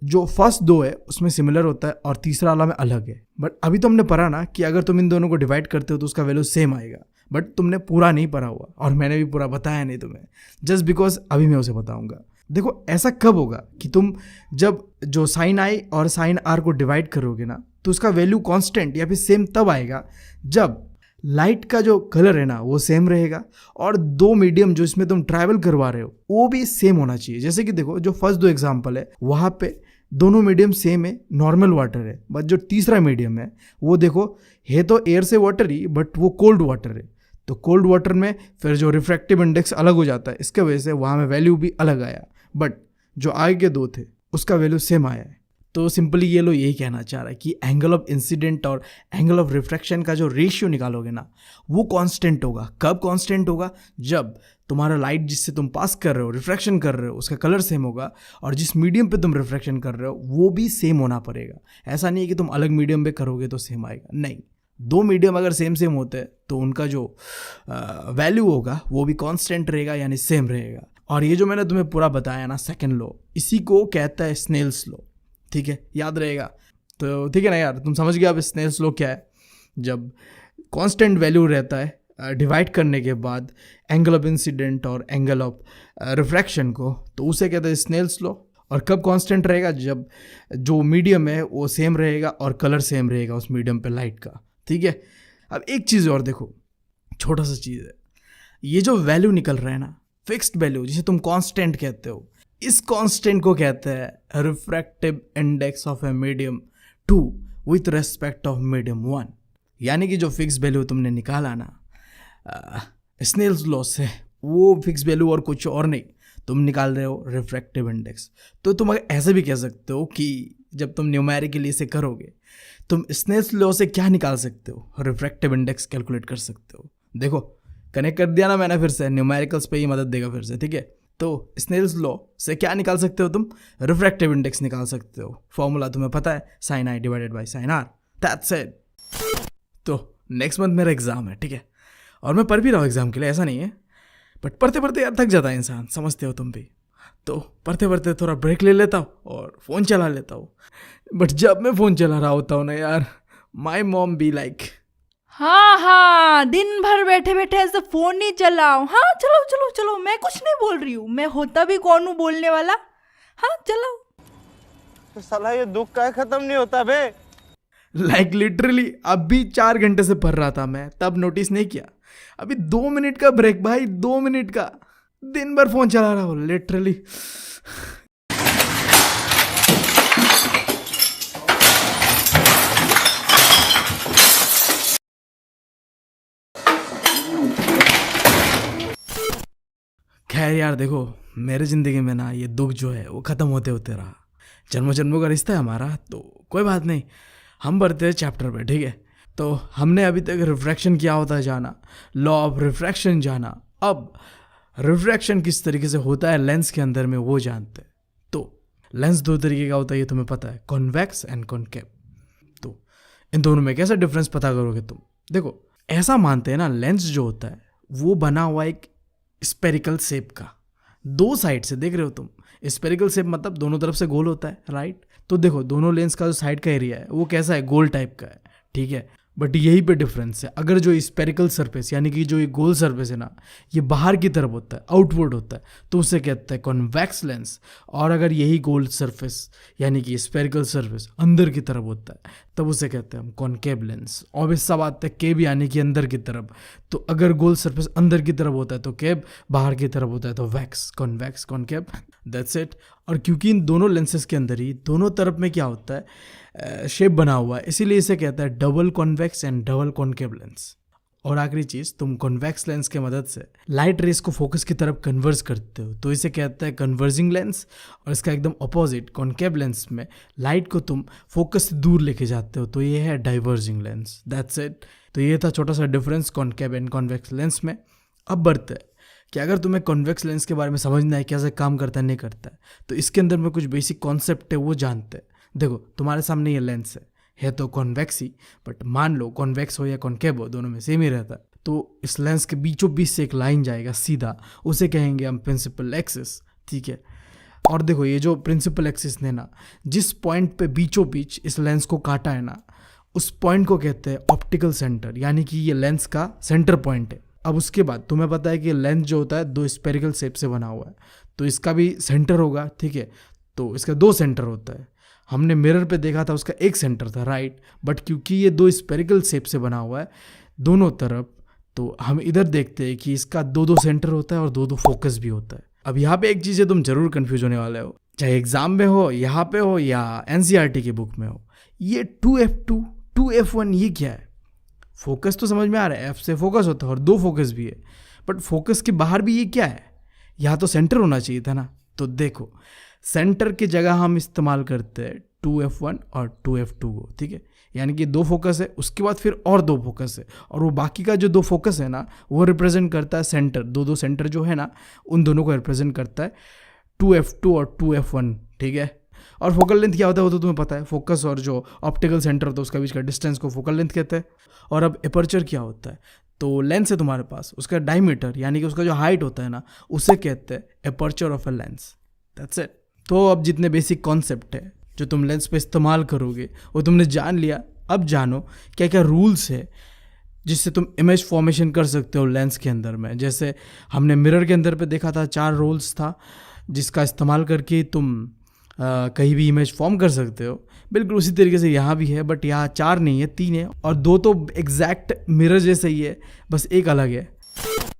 जो फर्स्ट 2 है उसमें सिमिलर होता है और तीसरा वाला में अलग है। बट अभी तो हमने पढ़ा ना कि अगर तुम इन दोनों को डिवाइड करते हो तो उसका वैल्यू सेम आएगा। बट तुमने पूरा नहीं पढ़ा हुआ और मैंने भी पूरा बताया नहीं तुम्हें, जस्ट बिकॉज अभी मैं उसे बताऊंगा। देखो ऐसा कब होगा कि तुम जब जो साइन आई और साइन आर को डिवाइड करोगे ना तो उसका वैल्यू कांस्टेंट या फिर सेम तब आएगा जब लाइट का जो कलर है ना वो सेम रहेगा और 2 मीडियम जो इसमें तुम ट्रैवल करवा रहे हो वो भी सेम होना चाहिए। जैसे कि देखो जो फर्स्ट 2 एग्जाम्पल है वहाँ पे दोनों मीडियम सेम है, नॉर्मल वाटर है। बट जो तीसरा मीडियम है वो देखो है तो एयर से वाटर ही बट वो कोल्ड वाटर है। तो कोल्ड वाटर में फिर जो रिफ्रैक्टिव इंडेक्स अलग हो जाता है, इसके वजह से वहाँ में वैल्यू भी अलग आया। बट जो आगे के 2 थे उसका वैल्यू सेम आया है। तो सिंपली ये लोग यही कहना चाह रहा है कि एंगल ऑफ इंसिडेंट और एंगल ऑफ रिफ्रैक्शन का जो रेशियो निकालोगे ना वो कांस्टेंट होगा। कब कांस्टेंट होगा, जब तुम्हारा लाइट जिससे तुम पास कर रहे हो, रिफ्रैक्शन कर रहे हो, उसका कलर सेम होगा और जिस मीडियम पे तुम रिफ्रैक्शन कर रहे हो वो भी सेम होना पड़ेगा। ऐसा नहीं है कि तुम अलग मीडियम पे करोगे तो सेम आएगा, नहीं। 2 मीडियम अगर सेम होते हैं तो उनका जो वैल्यू होगा वो भी कांस्टेंट रहेगा यानी सेम रहेगा। और ये जो मैंने तुम्हें पूरा बताया ना सेकंड लॉ, इसी को कहता है स्नेल्स लॉ। ठीक है, याद रहेगा। तो ठीक है ना यार, तुम समझ गए अब स्नेल्स लॉ क्या है। जब कांस्टेंट वैल्यू रहता है डिवाइड करने के बाद एंगल ऑफ इंसिडेंट और एंगल ऑफ रिफ्रैक्शन को, तो उसे कहते हैं स्नेल्स लॉ। और कब कांस्टेंट रहेगा, जब जो मीडियम है वो सेम रहेगा और कलर सेम रहेगा उस मीडियम पे लाइट का। ठीक है, अब एक चीज़ और देखो, छोटा सा चीज़ है, ये जो वैल्यू निकल रहा है ना फिक्स्ड वैल्यू जिसे तुम कांस्टेंट कहते हो, इस कांस्टेंट को कहते हैं refractive index of a medium 2 with respect of medium 1। यानी कि जो फिक्स वैल्यू तुमने निकाला ना स्नेल्स लॉ से, वो फिक्स वैल्यू और कुछ और नहीं, तुम निकाल रहे हो रिफ्रैक्टिव इंडेक्स। तो तुम ऐसे भी कह सकते हो कि जब तुम न्यूमेरिकली इसे करोगे तुम स्नेल्स लॉ से क्या निकाल सकते हो, रिफ्रैक्टिव इंडेक्स कैलकुलेट कर सकते हो। देखो कनेक्ट कर दिया ना मैंने फिर से, न्यूमेरिकल्स पे ही मदद देगा फिर से। ठीक है, तो स्नेल्स लॉ से क्या निकाल सकते हो तुम? रिफ्रैक्टिव इंडेक्स निकाल सकते हो। फॉर्मूला तुम्हें पता है, sine I divided by sine R, that's it. तो नेक्स्ट मंथ मेरा एग्जाम है, ठीक है, और मैं पढ़ भी रहा हूँ एग्जाम के लिए, ऐसा नहीं है, बट पढ़ते पढ़ते यार थक जाता है इंसान, समझते हो तुम भी। तो पढ़ते पढ़ते थोड़ा ब्रेक ले लेता हूँ और फ़ोन चला लेता हूँ। बट जब मैं फ़ोन चला रहा होता हूँ ना यार, माई मॉम बी लाइक, हाँ हाँ, दिन भर बैठे बैठे ऐसे फोन नहीं चलाओ। हाँ चलो चलो चलो, मैं कुछ नहीं बोल रही हूँ, मैं होता भी कौन हूँ बोलने वाला। हाँ चलो। तो साला ये दुख का खत्म नहीं होता बे। लाइक लिटरली अभी 4 घंटे से पढ़ रहा था मैं, तब नोटिस नहीं किया। अभी 2 मिनट का ब्रेक भाई, 2 मिनट का, दिन भर फोन चला रहा हूँ लिटरली। खैर यार देखो, मेरे ज़िंदगी में ना ये दुख जो है वो ख़त्म होते होते रहा। जन्मों जन्मों का रिश्ता है हमारा, तो कोई बात नहीं, हम बढ़ते हैं चैप्टर पे, ठीक है। तो हमने अभी तक रिफ्रैक्शन क्या होता है जाना, लॉ ऑफ रिफ्रैक्शन जाना, अब रिफ्रैक्शन किस तरीके से होता है लेंस के अंदर में वो जानते हैं। तो लेंस 2 तरीके का होता है, ये तुम्हें पता है, कॉन्वेक्स एंड कॉनकेव। तो इन दोनों में कैसा डिफरेंस पता करोगे तुम? देखो, ऐसा मानते हैं ना, लेंस जो होता है वो बना हुआ एक स्पेरिकल शेप का, 2 साइड से, देख रहे हो तुम, स्पेरिकल शेप मतलब दोनों तरफ से गोल होता है, राइट। तो देखो दोनों लेंस का जो साइड का एरिया है वो कैसा है, गोल टाइप का है, ठीक है। बट यही पे डिफरेंस है, अगर जो स्पेरिकल सरफेस यानी कि जो ये गोल सरफेस है ना, ये बाहर की तरफ होता है, आउटवर्ड होता है, तो उसे कहते हैं कॉन्वेक्स लेंस। और अगर यही गोल सरफेस यानी कि स्पेरिकल सरफेस अंदर की तरफ होता है, तब उसे कहते हैं हम कॉनकेव लेंस। और इस सब आते हैं केव यानी कि अंदर की तरफ। तो अगर गोल सरफेस अंदर की तरफ होता है तो केव, बाहर की तरफ होता है तो wax, convex, concave, that's it. और क्योंकि इन दोनों लेंसेज के अंदर ही दोनों तरफ में क्या होता है, शेप बना हुआ है, इसीलिए इसे कहता है double convex and double concave lens. और आखिरी चीज़, तुम कॉन्वेक्स लेंस के मदद से लाइट रेस को फोकस की तरफ कन्वर्ज करते हो, तो इसे कहता है कन्वर्जिंग लेंस। और इसका एकदम अपोजिट, कॉनकेव लेंस में लाइट को तुम फोकस से दूर लेके जाते हो, तो ये है डाइवर्जिंग लेंस, दैट्स इट। तो ये था छोटा सा difference concave and convex lens में। अब बढ़ते हैं कि अगर तुम्हें कॉन्वेक्स लेंस के बारे में समझना है, कैसे काम करता है नहीं करता है, तो इसके अंदर में कुछ बेसिक कॉन्सेप्ट है वो जानते हैं। देखो तुम्हारे सामने ये लेंस है तो कॉन्वेक्स ही, बट मान लो कॉन्वेक्स हो या कॉनकेव हो, दोनों में सेम ही रहता है। तो इस लेंस के बीचों बीच से एक लाइन जाएगा सीधा, उसे कहेंगे हम प्रिंसिपल एक्सिस, ठीक है। और देखो ये जो प्रिंसिपल एक्सिस ने ना जिस पॉइंट पे बीचों बीच इस लेंस को काटा है ना, उस पॉइंट को कहते हैं ऑप्टिकल सेंटर, यानी कि ये लेंस का सेंटर पॉइंट है। अब उसके बाद तुम्हें पता है कि लेंस जो होता है 2 स्पेरिकल शेप से बना हुआ है, तो इसका भी सेंटर होगा, ठीक है। तो इसका 2 सेंटर होता है। हमने मिरर पे देखा था उसका 1 सेंटर था, राइट। बट क्योंकि ये 2 स्पेरिकल शेप से बना हुआ है दोनों तरफ, तो हम इधर देखते हैं कि इसका 2 सेंटर होता है और 2 फोकस भी होता है। अब यहाँ पे एक चीज़ है, तुम जरूर कंफ्यूज होने वाले हो, चाहे एग्जाम में हो, यहाँ पे हो या NCERT की बुक में हो, ये 2F2 2F1 ये क्या है? फोकस तो समझ में आ रहा है, F से फोकस होता है और 2 फोकस भी है, बट फोकस के बाहर भी ये क्या है? यहाँ तो सेंटर होना चाहिए था ना। तो देखो सेंटर की जगह हम इस्तेमाल करते हैं 2F1 और 2F2 को, ठीक है। यानी कि 2 फोकस है, उसके बाद फिर और 2 फोकस है, और वो बाकी का जो 2 फोकस है ना वो रिप्रेजेंट करता है सेंटर, 2 सेंटर जो है ना उन दोनों को रिप्रेजेंट करता है 2F2 और 2F1, ठीक है। और फोकल लेंथ क्या होता है वो तो तुम्हें पता है, फोकस और जो ऑप्टिकल सेंटर होता है उसका बीच का डिस्टेंस को फोकल लेंथ कहते हैं। और अब एपर्चर क्या होता है? तो लेंस है तुम्हारे पास, उसका डायमीटर यानी कि उसका जो हाइट होता है ना उसे कहते हैं aperture of a lens, that's it. तो अब जितने बेसिक कॉन्सेप्ट है जो तुम लेंस पे इस्तेमाल करोगे वो तुमने जान लिया। अब जानो क्या क्या रूल्स है जिससे तुम इमेज फॉर्मेशन कर सकते हो लेंस के अंदर में। जैसे हमने मिरर के अंदर पे देखा था 4 रूल्स था जिसका इस्तेमाल करके तुम कहीं भी इमेज फॉर्म कर सकते हो। बिल्कुल उसी तरीके से यहाँ भी है, बट यहाँ 4 नहीं है, 3 है, और 2 तो एग्जैक्ट मिरर जैसे ही है, बस एक अलग है।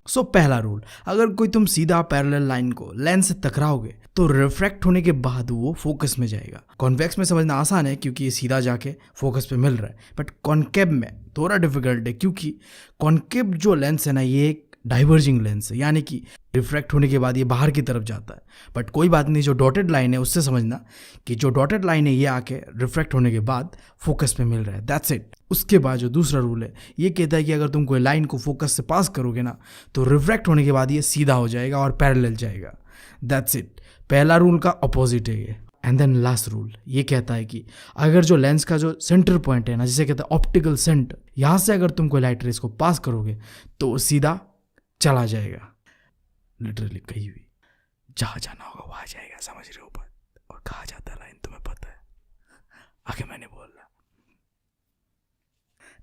सो पहला रूल, अगर कोई तुम सीधा पैरेलल लाइन को लेंस से टकराओगे तो रिफ्रैक्ट होने के बाद वो फोकस में जाएगा। कॉन्वेक्स में समझना आसान है क्योंकि ये सीधा जाके फोकस पे मिल रहा है, बट कॉनकेव में थोड़ा डिफिकल्ट है क्योंकि कॉनकेव जो लेंस है ना ये एक डाइवर्जिंग लेंस है, यानी कि रिफ्रैक्ट होने के बाद ये बाहर की तरफ जाता है। बट कोई बात नहीं, जो डॉटेड लाइन है उससे समझना कि जो डॉटेड लाइन है ये आके रिफ्रैक्ट होने के बाद फोकस पे मिल रहा है, दैट्स इट। उसके बाद जो दूसरा रूल है ये कहता है कि अगर तुम कोई लाइन को फोकस से पास करोगे ना तो रिफ्रैक्ट होने के बाद ये सीधा हो जाएगा और पैरेलल जाएगा, दैट्स इट। पहला रूल का अपोजिट है ये। एंड देन लास्ट रूल ये कहता है कि अगर जो लेंस का जो सेंटर पॉइंट है ना, जिसे कहता है ऑप्टिकल सेंटर, यहाँ से अगर तुम कोई लाइट रेस को पास करोगे तो सीधा चला जाएगा, लिटरली कहीं भी जहाँ जाना होगा वहाँ जाएगा, समझ रहे हो बात? और कहाँ जाता है लाइन तुम्हें पता है, आगे मैंने बोल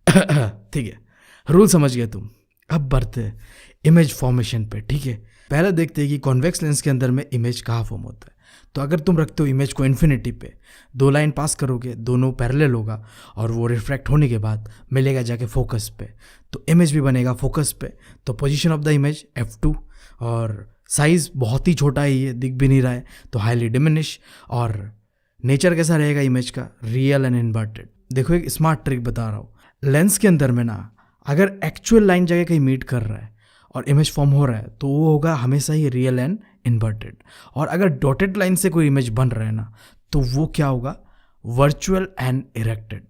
रहा ठीक है, रूल समझ गए तुम। अब बढ़ते हैं इमेज फॉर्मेशन पे, ठीक है। पहले देखते हैं कि कॉन्वेक्स लेंस के अंदर में इमेज कहाँ फॉर्म होता है। तो अगर तुम रखते हो इमेज को इन्फिनिटी पे, दो लाइन पास करोगे, दोनों पैरेलल होगा और वो रिफ्रैक्ट होने के बाद मिलेगा जाके फोकस पे, तो इमेज भी बनेगा फोकस पे। तो position of the image f2 और साइज़ बहुत ही छोटा है, ये दिख भी नहीं रहा है, तो हाईली डिमिनिश। और नेचर कैसा रहेगा इमेज का, रियल एंड इन्वर्टेड। देखो एक स्मार्ट ट्रिक बता रहा हूँ, लेंस के अंदर में ना अगर एक्चुअल लाइन जगह कहीं मीट कर रहा है और इमेज फॉर्म हो रहा है तो वो होगा हमेशा ही रियल एंड इन्वर्टेड। और अगर डॉटेड लाइन से कोई इमेज बन रहा है ना तो वो क्या होगा, वर्चुअल एंड इरेक्टेड।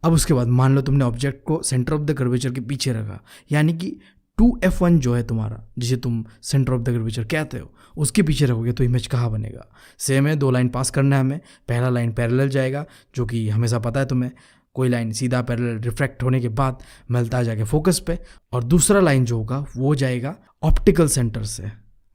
अब उसके बाद मान लो तुमने ऑब्जेक्ट को सेंटर ऑफ द कर्वेचर के पीछे रखा, यानी कि 2f1 जो है तुम्हारा, जिसे तुम सेंटर ऑफ द कर्वेचर कहते हो, उसके पीछे रखोगे तो इमेज कहाँ बनेगा। सेम है, दो लाइन पास करना है हमें, पहला लाइन पैरेलल जाएगा जो कि हमेशा पता है तुम्हें, कोई लाइन सीधा पैरेलल रिफ्रैक्ट होने के बाद मिलता है जाके फोकस पे, और दूसरा लाइन जो होगा वो जाएगा ऑप्टिकल सेंटर से,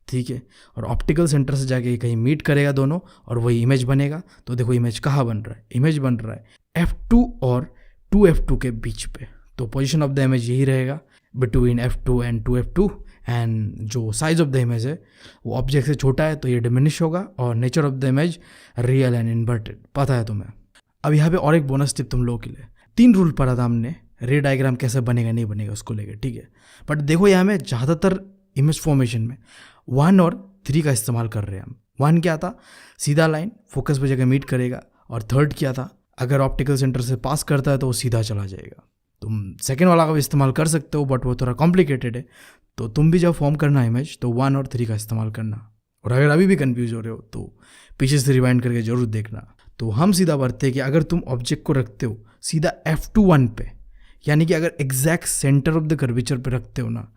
ठीक है। और ऑप्टिकल सेंटर से जाके कहीं मीट करेगा दोनों और वही इमेज बनेगा। तो देखो इमेज कहाँ बन रहा है, इमेज बन रहा है f2 और 2f2 के बीच पे। तो पोजीशन ऑफ द इमेज यही रहेगा between f2 and 2f2। And जो साइज ऑफ द इमेज है वो ऑब्जेक्ट से छोटा है तो ये डिमिनिश होगा, और nature of the image real and inverted, पता है तुम्हें। अब यहाँ पे और एक बोनस टिप तुम लोगों के लिए, 3 रूल पढ़ा था हमने, रे डायग्राम कैसे बनेगा नहीं बनेगा उसको लेकर, ठीक है। बट देखो यहाँ में ज़्यादातर इमेज फॉर्मेशन में 1 और 3 का इस्तेमाल कर रहे हैं हम। 1 क्या था, सीधा लाइन फोकस पे जगह मीट करेगा, और 3rd क्या था, अगर ऑप्टिकल सेंटर से पास करता है तो वो सीधा चला जाएगा। तुम सेकेंड वाला का भी इस्तेमाल कर सकते हो बट वो थोड़ा कॉम्प्लिकेटेड है, तो तुम भी जब फॉर्म करना इमेज तो 1 और 3 का इस्तेमाल करना। और अगर अभी भी कंफ्यूज हो रहे हो तो पीछे से रिवाइंड करके जरूर देखना। तो हम सीधा बढ़ते हैं कि अगर तुम ऑब्जेक्ट को रखते हो सीधा f2 पे, यानी कि अगर exact centre of the curvature पे रखते हो ना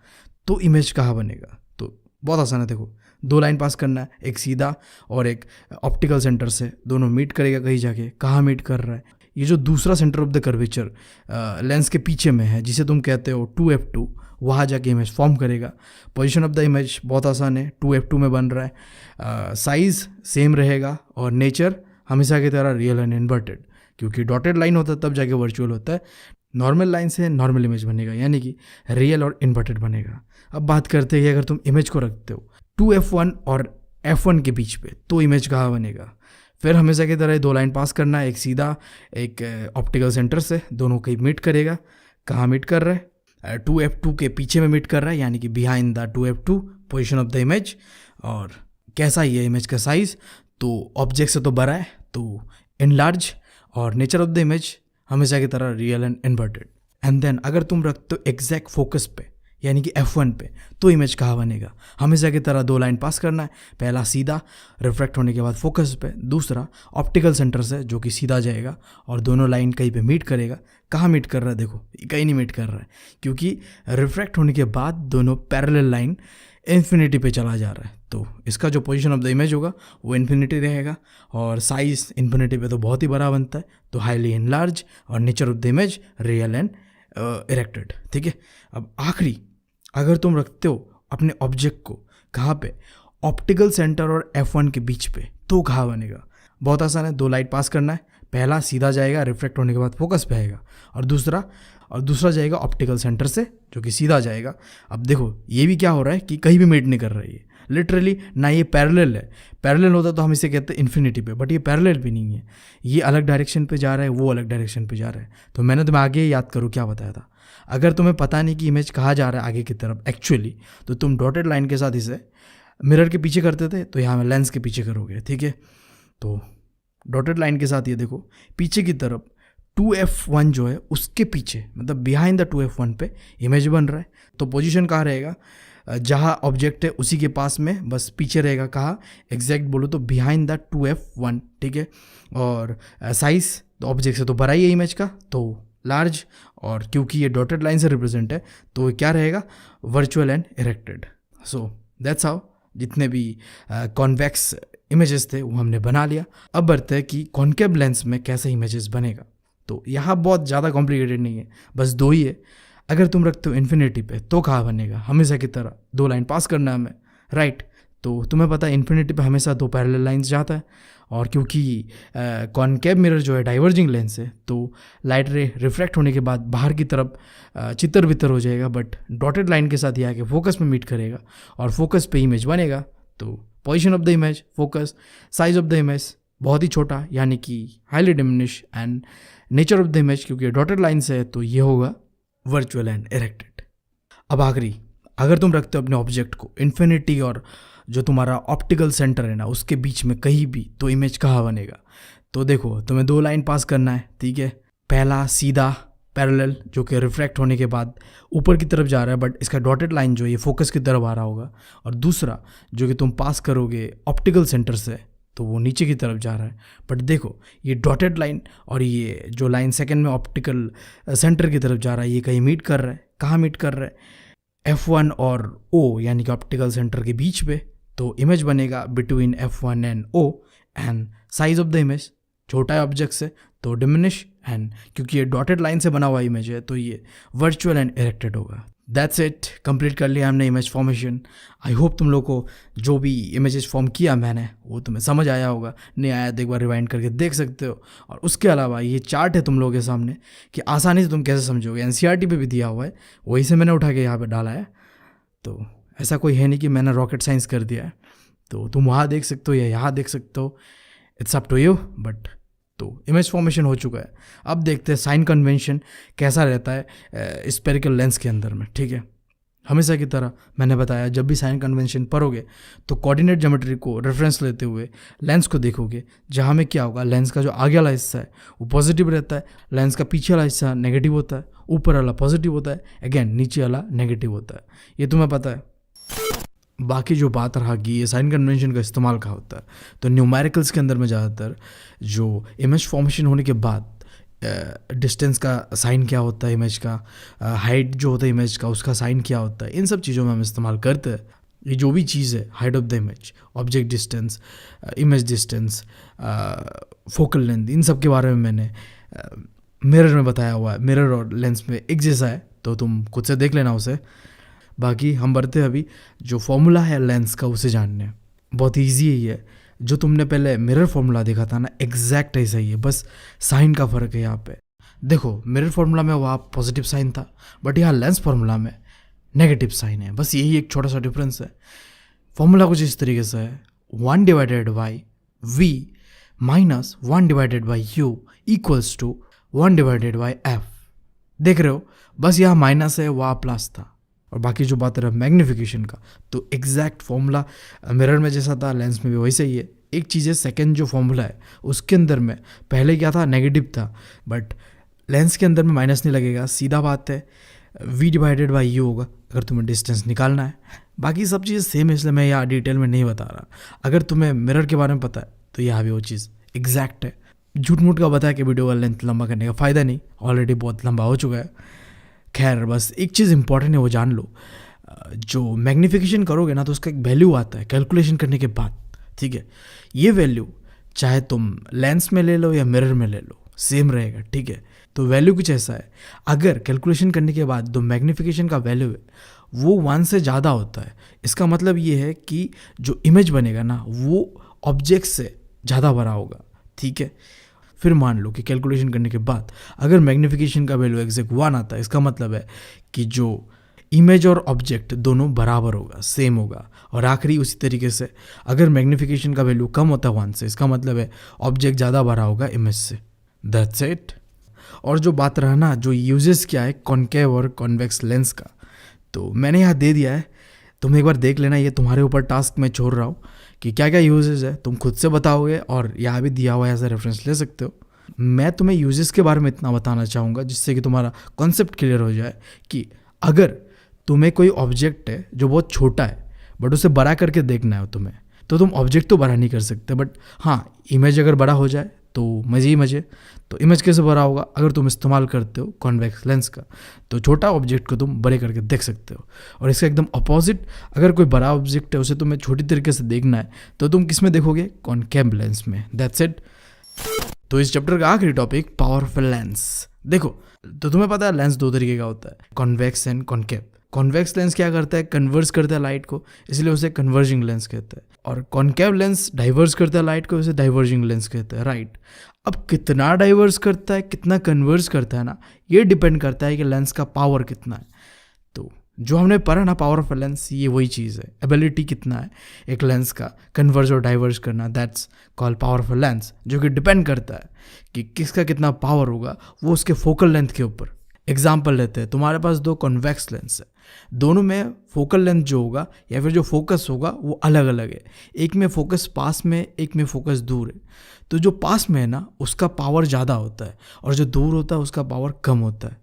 तो इमेज कहाँ बनेगा। तो बहुत आसान है, देखो 2 लाइन पास करना है, एक सीधा और एक ऑप्टिकल सेंटर से, दोनों मीट करेगा कहीं जाके, कहाँ मीट कर रहा है, ये जो दूसरा centre of the curvature lens के पीछे में है जिसे तुम कहते हो 2f2, वहाँ जाके इमेज फॉर्म करेगा। पोजीशन ऑफ द इमेज बहुत आसान है, 2f2 में बन रहा है, साइज़ सेम रहेगा, और नेचर हमेशा की तरह रियल एंड इन्वर्टेड, क्योंकि डॉटेड लाइन होता है तब जाके वर्चुअल होता है। नॉर्मल लाइन से नॉर्मल इमेज बनेगा, यानी कि रियल और इन्वर्टेड बनेगा। अब बात करते हैं कि अगर तुम इमेज को रखते हो 2f1 और f1 के बीच पे तो इमेज कहाँ बनेगा। फिर हमेशा की तरह 2 लाइन पास करना है, एक सीधा एक ऑप्टिकल सेंटर से, दोनों कहीं मीट करेगा, कहाँ मीट कर रहा है, 2f2 के पीछे में मीट कर रहा है, यानी कि behind the 2f2 position of the image. और कैसा ही है इमेज का साइज़, तो ऑब्जेक्ट से तो बड़ा है तो इनलार्ज, और नेचर ऑफ द इमेज हमेशा की तरह real and inverted. And then अगर तुम रखते हो एग्जैक्ट फोकस पे, यानी कि f1 पे, तो इमेज कहाँ बनेगा। हमेशा की तरह 2 लाइन पास करना है, पहला सीधा रिफ्रैक्ट होने के बाद फोकस पे, दूसरा ऑप्टिकल सेंटर से जो कि सीधा जाएगा, और दोनों लाइन कहीं पे मीट करेगा। कहाँ मीट कर रहा है, देखो कहीं नहीं मीट कर रहा है, क्योंकि रिफ्रैक्ट होने के बाद दोनों पैरेलल लाइन इन्फिनिटी पे चला जा रहा है। तो इसका जो पोजीशन ऑफ द इमेज होगा वो इन्फिनिटी रहेगा, और साइज़ इन्फिनिटी पे तो बहुत ही बड़ा बनता है, तो हाईली इनलार्ज, और nature of the image real and erected, ठीक है। अब आखिरी, अगर तुम रखते हो अपने ऑब्जेक्ट को कहाँ पे, ऑप्टिकल सेंटर और f1 के बीच पे, तो कहाँ बनेगा। बहुत आसान है, 2 लाइन पास करना है, पहला सीधा जाएगा रिफ्लेक्ट होने के बाद फोकस पे आएगा, और दूसरा जाएगा ऑप्टिकल सेंटर से जो कि सीधा जाएगा। अब देखो ये भी क्या हो रहा है कि कहीं भी मीट नहीं कर रहा है ये, लिटरली ना ये पैरेलल है। पैरेलल होता तो हम इसे कहते हैं इन्फिनिटी पे, बट ये पैरेलल भी नहीं है, ये अलग डायरेक्शन पे जा रहा है, वो अलग डायरेक्शन पे जा रहा है। तो मैंने तुम्हें आगे याद करो क्या बताया था, अगर तुम्हें पता नहीं कि इमेज कहाँ जा रहा है आगे की तरफ एक्चुअली, तो तुम डॉटेड लाइन के साथ इसे मिरर के पीछे करते थे, तो यहाँ में लेंस के पीछे करोगे, ठीक है। तो डॉटेड लाइन के साथ ये देखो पीछे की तरफ 2f1 जो है उसके पीछे, मतलब बिहाइंड द 2f1 पे इमेज बन रहा है। तो पोजीशन कहाँ रहेगा, जहाँ ऑब्जेक्ट है उसी के पास में, बस पीछे रहेगा। कहाँ एग्जैक्ट बोलो तो बिहाइंड द 2f1, ठीक है। और साइज तो ऑब्जेक्ट से तो बड़ा ही है इमेज का, तो लार्ज, और क्योंकि ये डॉटेड लाइन से रिप्रेजेंट है तो क्या रहेगा, virtual and erected. So that's how जितने भी कॉन्वेक्स इमेजेस थे वो हमने बना लिया। अब बढ़ते हैं कि कॉन्केव लेंस में कैसे इमेजेस बनेगा। तो यहाँ बहुत ज़्यादा कॉम्प्लिकेटेड नहीं है, बस दो ही है। अगर तुम रखते हो इन्फिनिटी पे तो कहाँ बनेगा, हमेशा की तरह दो लाइन पास करना है हमें, राइट। तो तुम्हें पता है इन्फिनिटी पे हमेशा दो पैरेलल लाइंस जाता है, और क्योंकि कॉन्केव मिरर जो है डाइवर्जिंग लेंस है तो लाइट रे रिफ्रैक्ट होने के बाद बाहर की तरफ चितर बितर हो जाएगा, बट डॉटेड लाइन के साथ ये आके फोकस में मीट करेगा और फोकस पे इमेज बनेगा। तो position of the image, focus, size of the image बहुत ही छोटा यानी कि highly diminish, and nature of the image क्योंकि डॉटेड लाइन से है तो ये होगा वर्चुअल एंड इरेक्टेड। अब आखिरी, अगर तुम रखते हो अपने ऑब्जेक्ट को इन्फिनिटी और जो तुम्हारा ऑप्टिकल सेंटर है ना उसके बीच में कहीं भी, तो इमेज कहाँ बनेगा। तो देखो तुम्हें दो लाइन पास करना है, ठीक है। पहला सीधा पैरेलल जो कि रिफ्रैक्ट होने के बाद ऊपर की तरफ जा रहा है, बट इसका डॉटेड लाइन जो ये फोकस की तरफ आ रहा होगा, और दूसरा जो कि तुम पास करोगे ऑप्टिकल सेंटर से तो वो नीचे की तरफ जा रहा है। बट देखो ये डॉटेड लाइन और ये जो लाइन सेकंड में ऑप्टिकल सेंटर की तरफ जा रहा है ये कहीं मीट कर रहा है, कहाँ मीट कर रहा है, F1 और O यानी कि ऑप्टिकल सेंटर के बीच पे। तो इमेज बनेगा between F1 and O, and size of the image छोटा है ऑब्जेक्ट से तो डिमिनिश, एंड क्योंकि ये डॉटेड लाइन से बना हुआ इमेज है तो ये वर्चुअल एंड इरेक्टेड होगा। दैट्स इट, कंप्लीट कर लिया हमने इमेज फॉर्मेशन। आई होप तुम लोग को जो भी इमेजेस फॉर्म किया मैंने वो तुम्हें समझ आया होगा, नहीं आया तो एक बार रिवाइंड करके देख सकते हो। और उसके अलावा ये चार्ट है तुम लोगों के सामने कि आसानी से तुम कैसे समझोगे, NCERT पे भी दिया हुआ है, वही से मैंने उठा के यहाँ पे डाला है। तो ऐसा कोई है नहीं कि मैंने रॉकेट साइंस कर दिया है, तो तुम वहाँ देख सकते हो या यहाँ देख सकते हो, it's up to you. But तो इमेज फॉर्मेशन हो चुका है, अब देखते हैं साइन कन्वेंशन कैसा रहता है स्पेरिकल लेंस के अंदर में, ठीक है। हमेशा की तरह मैंने बताया जब भी साइन कन्वेंशन पढ़ोगे तो कोऑर्डिनेट ज्योमेट्री को रेफरेंस लेते हुए लेंस को देखोगे, जहाँ में क्या होगा, लेंस का जो आगे वाला हिस्सा है वो पॉजिटिव रहता है, लेंस का पीछे वाला हिस्सा नेगेटिव होता है, ऊपर वाला पॉजिटिव होता है, अगेन नीचे वाला नेगेटिव होता है, ये तुम्हें पता है। बाकी जो बात रहा कि ये साइन कन्वेंशन का इस्तेमाल कहाँ होता है, तो न्यूमेरिकल्स के अंदर में ज़्यादातर जो इमेज फॉर्मेशन होने के बाद डिस्टेंस का साइन क्या होता है इमेज का, हाइट जो होता है इमेज का उसका साइन क्या होता है, इन सब चीज़ों में हम इस्तेमाल करते हैं। ये जो भी चीज़ है, height of the image, object distance, image distance, focal length, इन सब के बारे में मैंने मिरर में बताया हुआ है। मिरर और लेंस में एक जैसा है तो तुम खुद से देख लेना उसे। बाकी हम बढ़ते हैं अभी जो फॉर्मूला है लेंस का उसे जानने। बहुत ईजी है ये, जो तुमने पहले मिरर फॉर्मूला देखा था ना एग्जैक्ट ऐसा ही है, बस साइन का फ़र्क है यहाँ पे। देखो मिरर फॉर्मूला में वहाँ पॉजिटिव साइन था, बट यहाँ लेंस फॉर्मूला में नेगेटिव साइन है, बस यही एक छोटा सा डिफरेंस है। फॉर्मूला कुछ इस तरीके से है, 1 divided by V minus 1 divided by U equals to 1 divided by F। देख रहे हो, बस यहाँ माइनस है, वहाँ प्लस था। और बाकी जो बात रहा मैग्नीफिकेशन का, तो एग्जैक्ट फॉर्मूला मिरर में जैसा था लेंस में भी वैसे ही है। एक चीज़ है, सेकंड जो फॉर्मूला है उसके अंदर में पहले क्या था, नेगेटिव था, बट लेंस के अंदर में माइनस नहीं लगेगा, सीधा बात है V डिवाइडेड बाई U होगा अगर तुम्हें डिस्टेंस निकालना है। बाकी सब चीज़ सेम है, इसलिए मैं यहाँ डिटेल में नहीं बता रहा। अगर तुम्हें मिरर के बारे में पता है तो यहाँ भी वो चीज़ एग्जैक्ट है। झूठ मूठ का बताया कि वीडियो का लेंथ लंबा करने का फ़ायदा नहीं, ऑलरेडी बहुत लंबा हो चुका है। खैर बस एक चीज़ इंपॉर्टेंट है वो जान लो, जो मैग्नीफिकेशन करोगे ना तो उसका एक वैल्यू आता है कैलकुलेशन करने के बाद, ठीक है। ये वैल्यू चाहे तुम लेंस में ले लो या मिरर में ले लो सेम रहेगा, ठीक है। तो वैल्यू कुछ ऐसा है, अगर कैलकुलेशन करने के बाद जो मैग्नीफिकेशन का वैल्यू है वो 1 से ज़्यादा होता है, इसका मतलब ये है कि जो इमेज बनेगा ना वो ऑब्जेक्ट से ज़्यादा बड़ा होगा, ठीक है। फिर मान लो कि कैलकुलेशन करने के बाद अगर मैग्नीफिकेशन का वैल्यू एग्जैक्ट 1 आता है, इसका मतलब है कि जो इमेज और ऑब्जेक्ट दोनों बराबर होगा, सेम होगा। और आखिरी उसी तरीके से अगर मैग्नीफिकेशन का वैल्यू कम होता है 1 से, इसका मतलब है ऑब्जेक्ट ज़्यादा बड़ा होगा इमेज से। That's it. और जो बात रहा ना जो यूजेस क्या है कॉन्केव और कॉन्वेक्स लेंस का, तो मैंने यहाँ दे दिया है, तुम एक बार देख लेना, ये तुम्हारे ऊपर टास्क मैं छोड़ रहा हूँ कि क्या क्या यूजेस है, तुम खुद से बताओगे और यहाँ भी दिया हुआ है, ऐसा रेफरेंस ले सकते हो। मैं तुम्हें यूजेस के बारे में इतना बताना चाहूँगा जिससे कि तुम्हारा कॉन्सेप्ट क्लियर हो जाए कि अगर तुम्हें कोई ऑब्जेक्ट है जो बहुत छोटा है बट उसे बड़ा करके देखना है तुम्हें, तो तुम ऑब्जेक्ट तो बड़ा नहीं कर सकते, बट हाँ इमेज अगर बड़ा हो जाए तो मज़े ही मज़े। तो इमेज कैसे बड़ा होगा? अगर तुम इस्तेमाल करते हो कॉन्वेक्स लेंस का, तो छोटा ऑब्जेक्ट को तुम बड़े करके देख सकते हो। और इसका एकदम अपोजिट, अगर कोई बड़ा ऑब्जेक्ट है उसे तुम्हें छोटी तरीके से देखना है तो तुम किस में देखोगे? कॉनकेव लेंस में। That's it. तो इस चैप्टर का आखिरी टॉपिक पावरफुल लेंस। देखो, तो तुम्हें पता है लेंस दो तरीके का होता है, convex and concave. Convex lens क्या करता है? कन्वर्स करता है लाइट को, इसलिए उसे कन्वर्जिंग लेंस कहते हैं। और कॉनकेव लेंस डाइवर्स करता है लाइट को, उसे डाइवर्जिंग लेंस कहते हैं, राइट। अब कितना डाइवर्स करता है, कितना कन्वर्स करता है ना, ये डिपेंड करता है कि लेंस का पावर कितना है। तो जो हमने पढ़ा ना पावर ऑफ लेंस, ये वही चीज़ है, एबिलिटी कितना है एक लेंस का कन्वर्स और डाइवर्स करना, that's called power of lens, जो कि डिपेंड करता है कि किसका कितना पावर होगा वो उसके फोकल लेंथ के ऊपर। एग्जाम्पल लेते हैं, तुम्हारे पास दो कॉन्वेक्स लेंस है, दोनों में फोकल लेंथ जो होगा या फिर जो फोकस होगा वो अलग अलग है। एक में फोकस पास में, एक में फोकस दूर है। तो जो पास में है ना उसका पावर ज़्यादा होता है और जो दूर होता है उसका पावर कम होता है।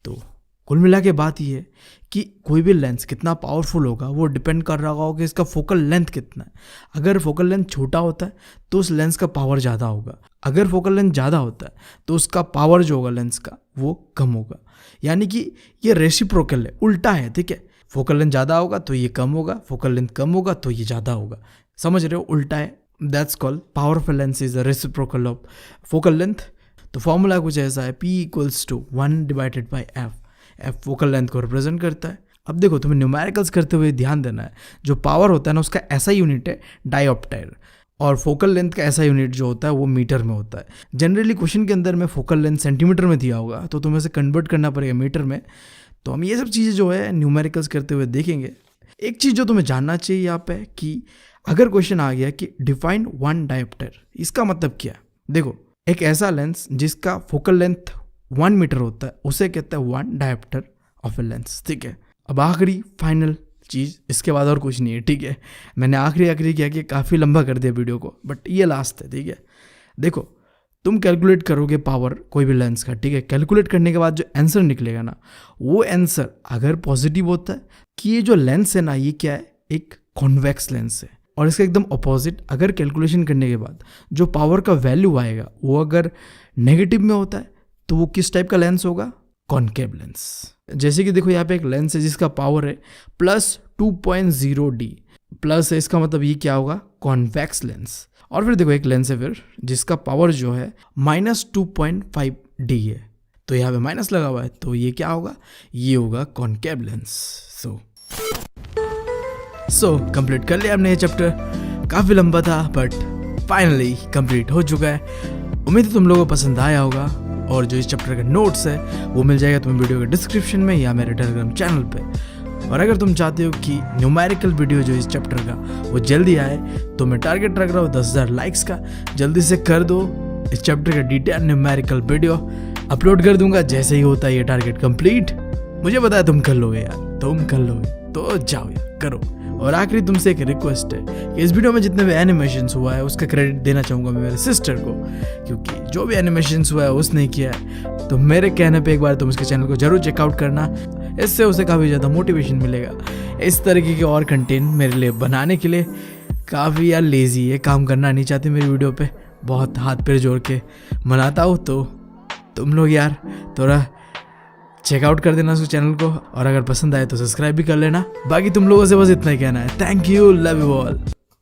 तो कुल मिला के बात ये है कि कोई भी लेंस कितना पावरफुल होगा वो डिपेंड कर रहा होगा कि इसका फोकल लेंथ कितना है। अगर फोकल लेंथ छोटा होता है तो उस लेंस का पावर ज़्यादा होगा, अगर फोकल लेंथ ज़्यादा होता है तो उसका पावर जो होगा लेंस का वो कम होगा। यानी कि ये रेसिप्रोकल है, उल्टा है, ठीक है। फोकल लेंथ ज़्यादा होगा तो ये कम होगा, फोकल लेंथ कम होगा तो ये ज़्यादा होगा। समझ रहे हो? उल्टा है। That's called power of lens is the reciprocal of focal length. तो फॉर्मूला कुछ ऐसा है, P = 1/f। F focal length को रिप्रेजेंट करता है। अब देखो, तुम्हें न्यूमेरिकल्स करते हुए ध्यान देना है, जो पावर होता है ना उसका ऐसा यूनिट है डायोप्टर, और फोकल लेंथ का ऐसा यूनिट जो होता है वो मीटर में होता है। जनरली क्वेश्चन के अंदर में फोकल लेंथ सेंटीमीटर में दिया होगा तो तुम्हें से कन्वर्ट करना पड़ेगा मीटर में। तो हम ये सब चीज़ें जो है न्यूमेरिकल्स करते हुए देखेंगे। एक चीज़ जो तुम्हें जानना चाहिए यहाँ पे कि अगर क्वेश्चन आ गया कि डिफाइन 1 डायोप्टर, इसका मतलब क्या है? देखो, एक ऐसा लेंस जिसका फोकल लेंथ 1 मीटर होता है उसे कहते हैं 1 डायोप्टर ऑफ ए लेंस, ठीक है। अब आखिरी फाइनल चीज़, इसके बाद और कुछ नहीं है, ठीक है। मैंने आखिरी किया कि काफ़ी लंबा कर दिया वीडियो को, बट ये लास्ट है, ठीक है। देखो, तुम कैलकुलेट करोगे पावर कोई भी लेंस का, ठीक है। कैलकुलेट करने के बाद जो आंसर निकलेगा ना, वो आंसर अगर पॉजिटिव होता है कि ये जो लेंस है ना ये क्या है, एक कॉन्वेक्स लेंस है, और इसका एकदम अपोजिट अगर कैलकुलेशन करने के बाद जो पावर का वैल्यू आएगा वो अगर नेगेटिव में होता है तो वो किस टाइप का लेंस होगा? Concave lens. जैसे कि देखो यहाँ पे एक लेंस है जिसका पावर है +2.0 D, प्लस है, इसका मतलब ये क्या होगा? Convex lens. और फिर देखो एक लेंस है फिर जिसका पावर जो है -2.5 D है, तो यहाँ पे माइनस लगा हुआ है, तो ये क्या होगा? ये होगा कॉनकेव लेंस। सो कंप्लीट कर लिया हमने ये चैप्टर। काफ़ी लंबा था बट फाइनली कंप्लीट हो चुका है। उम्मीद है तुम लोगों को पसंद आया होगा, और जो इस चैप्टर का नोट्स है वो मिल जाएगा तुम्हें वीडियो के डिस्क्रिप्शन में या मेरे टेलीग्राम चैनल पे। और अगर तुम चाहते हो कि न्यूमेरिकल वीडियो जो इस चैप्टर का वो जल्दी आए, तो मैं टारगेट रख रहा हूँ 10,000 लाइक्स का। जल्दी से कर दो, इस चैप्टर का डिटेल न्यूमेरिकल वीडियो अपलोड कर दूंगा जैसे ही होता है ये टारगेट कंप्लीट। मुझे पता है तुम कर लोगे यार, तुम कर लोगे, तो जाओ यार करो। और आखिरी तुमसे एक रिक्वेस्ट है कि इस वीडियो में जितने भी एनिमेशंस हुआ है उसका क्रेडिट देना चाहूँगा मैं मेरे सिस्टर को, क्योंकि जो भी एनिमेशंस हुआ है उसने किया है। तो मेरे कहने पे एक बार तुम उसके चैनल को जरूर चेकआउट करना, इससे उसे काफ़ी ज़्यादा मोटिवेशन मिलेगा इस तरीके के और कंटेंट मेरे लिए बनाने के लिए। काफ़ी यार लेज़ी है, काम करना नहीं चाहती मेरी वीडियो पे, बहुत हाथ पैर जोड़ के मनाता हूँ। तो तुम लोग यार थोड़ा चेकआउट कर देना उस चैनल को, और अगर पसंद आए तो सब्सक्राइब भी कर लेना। बाकी तुम लोगों से बस इतना ही कहना है। Thank you, love you all.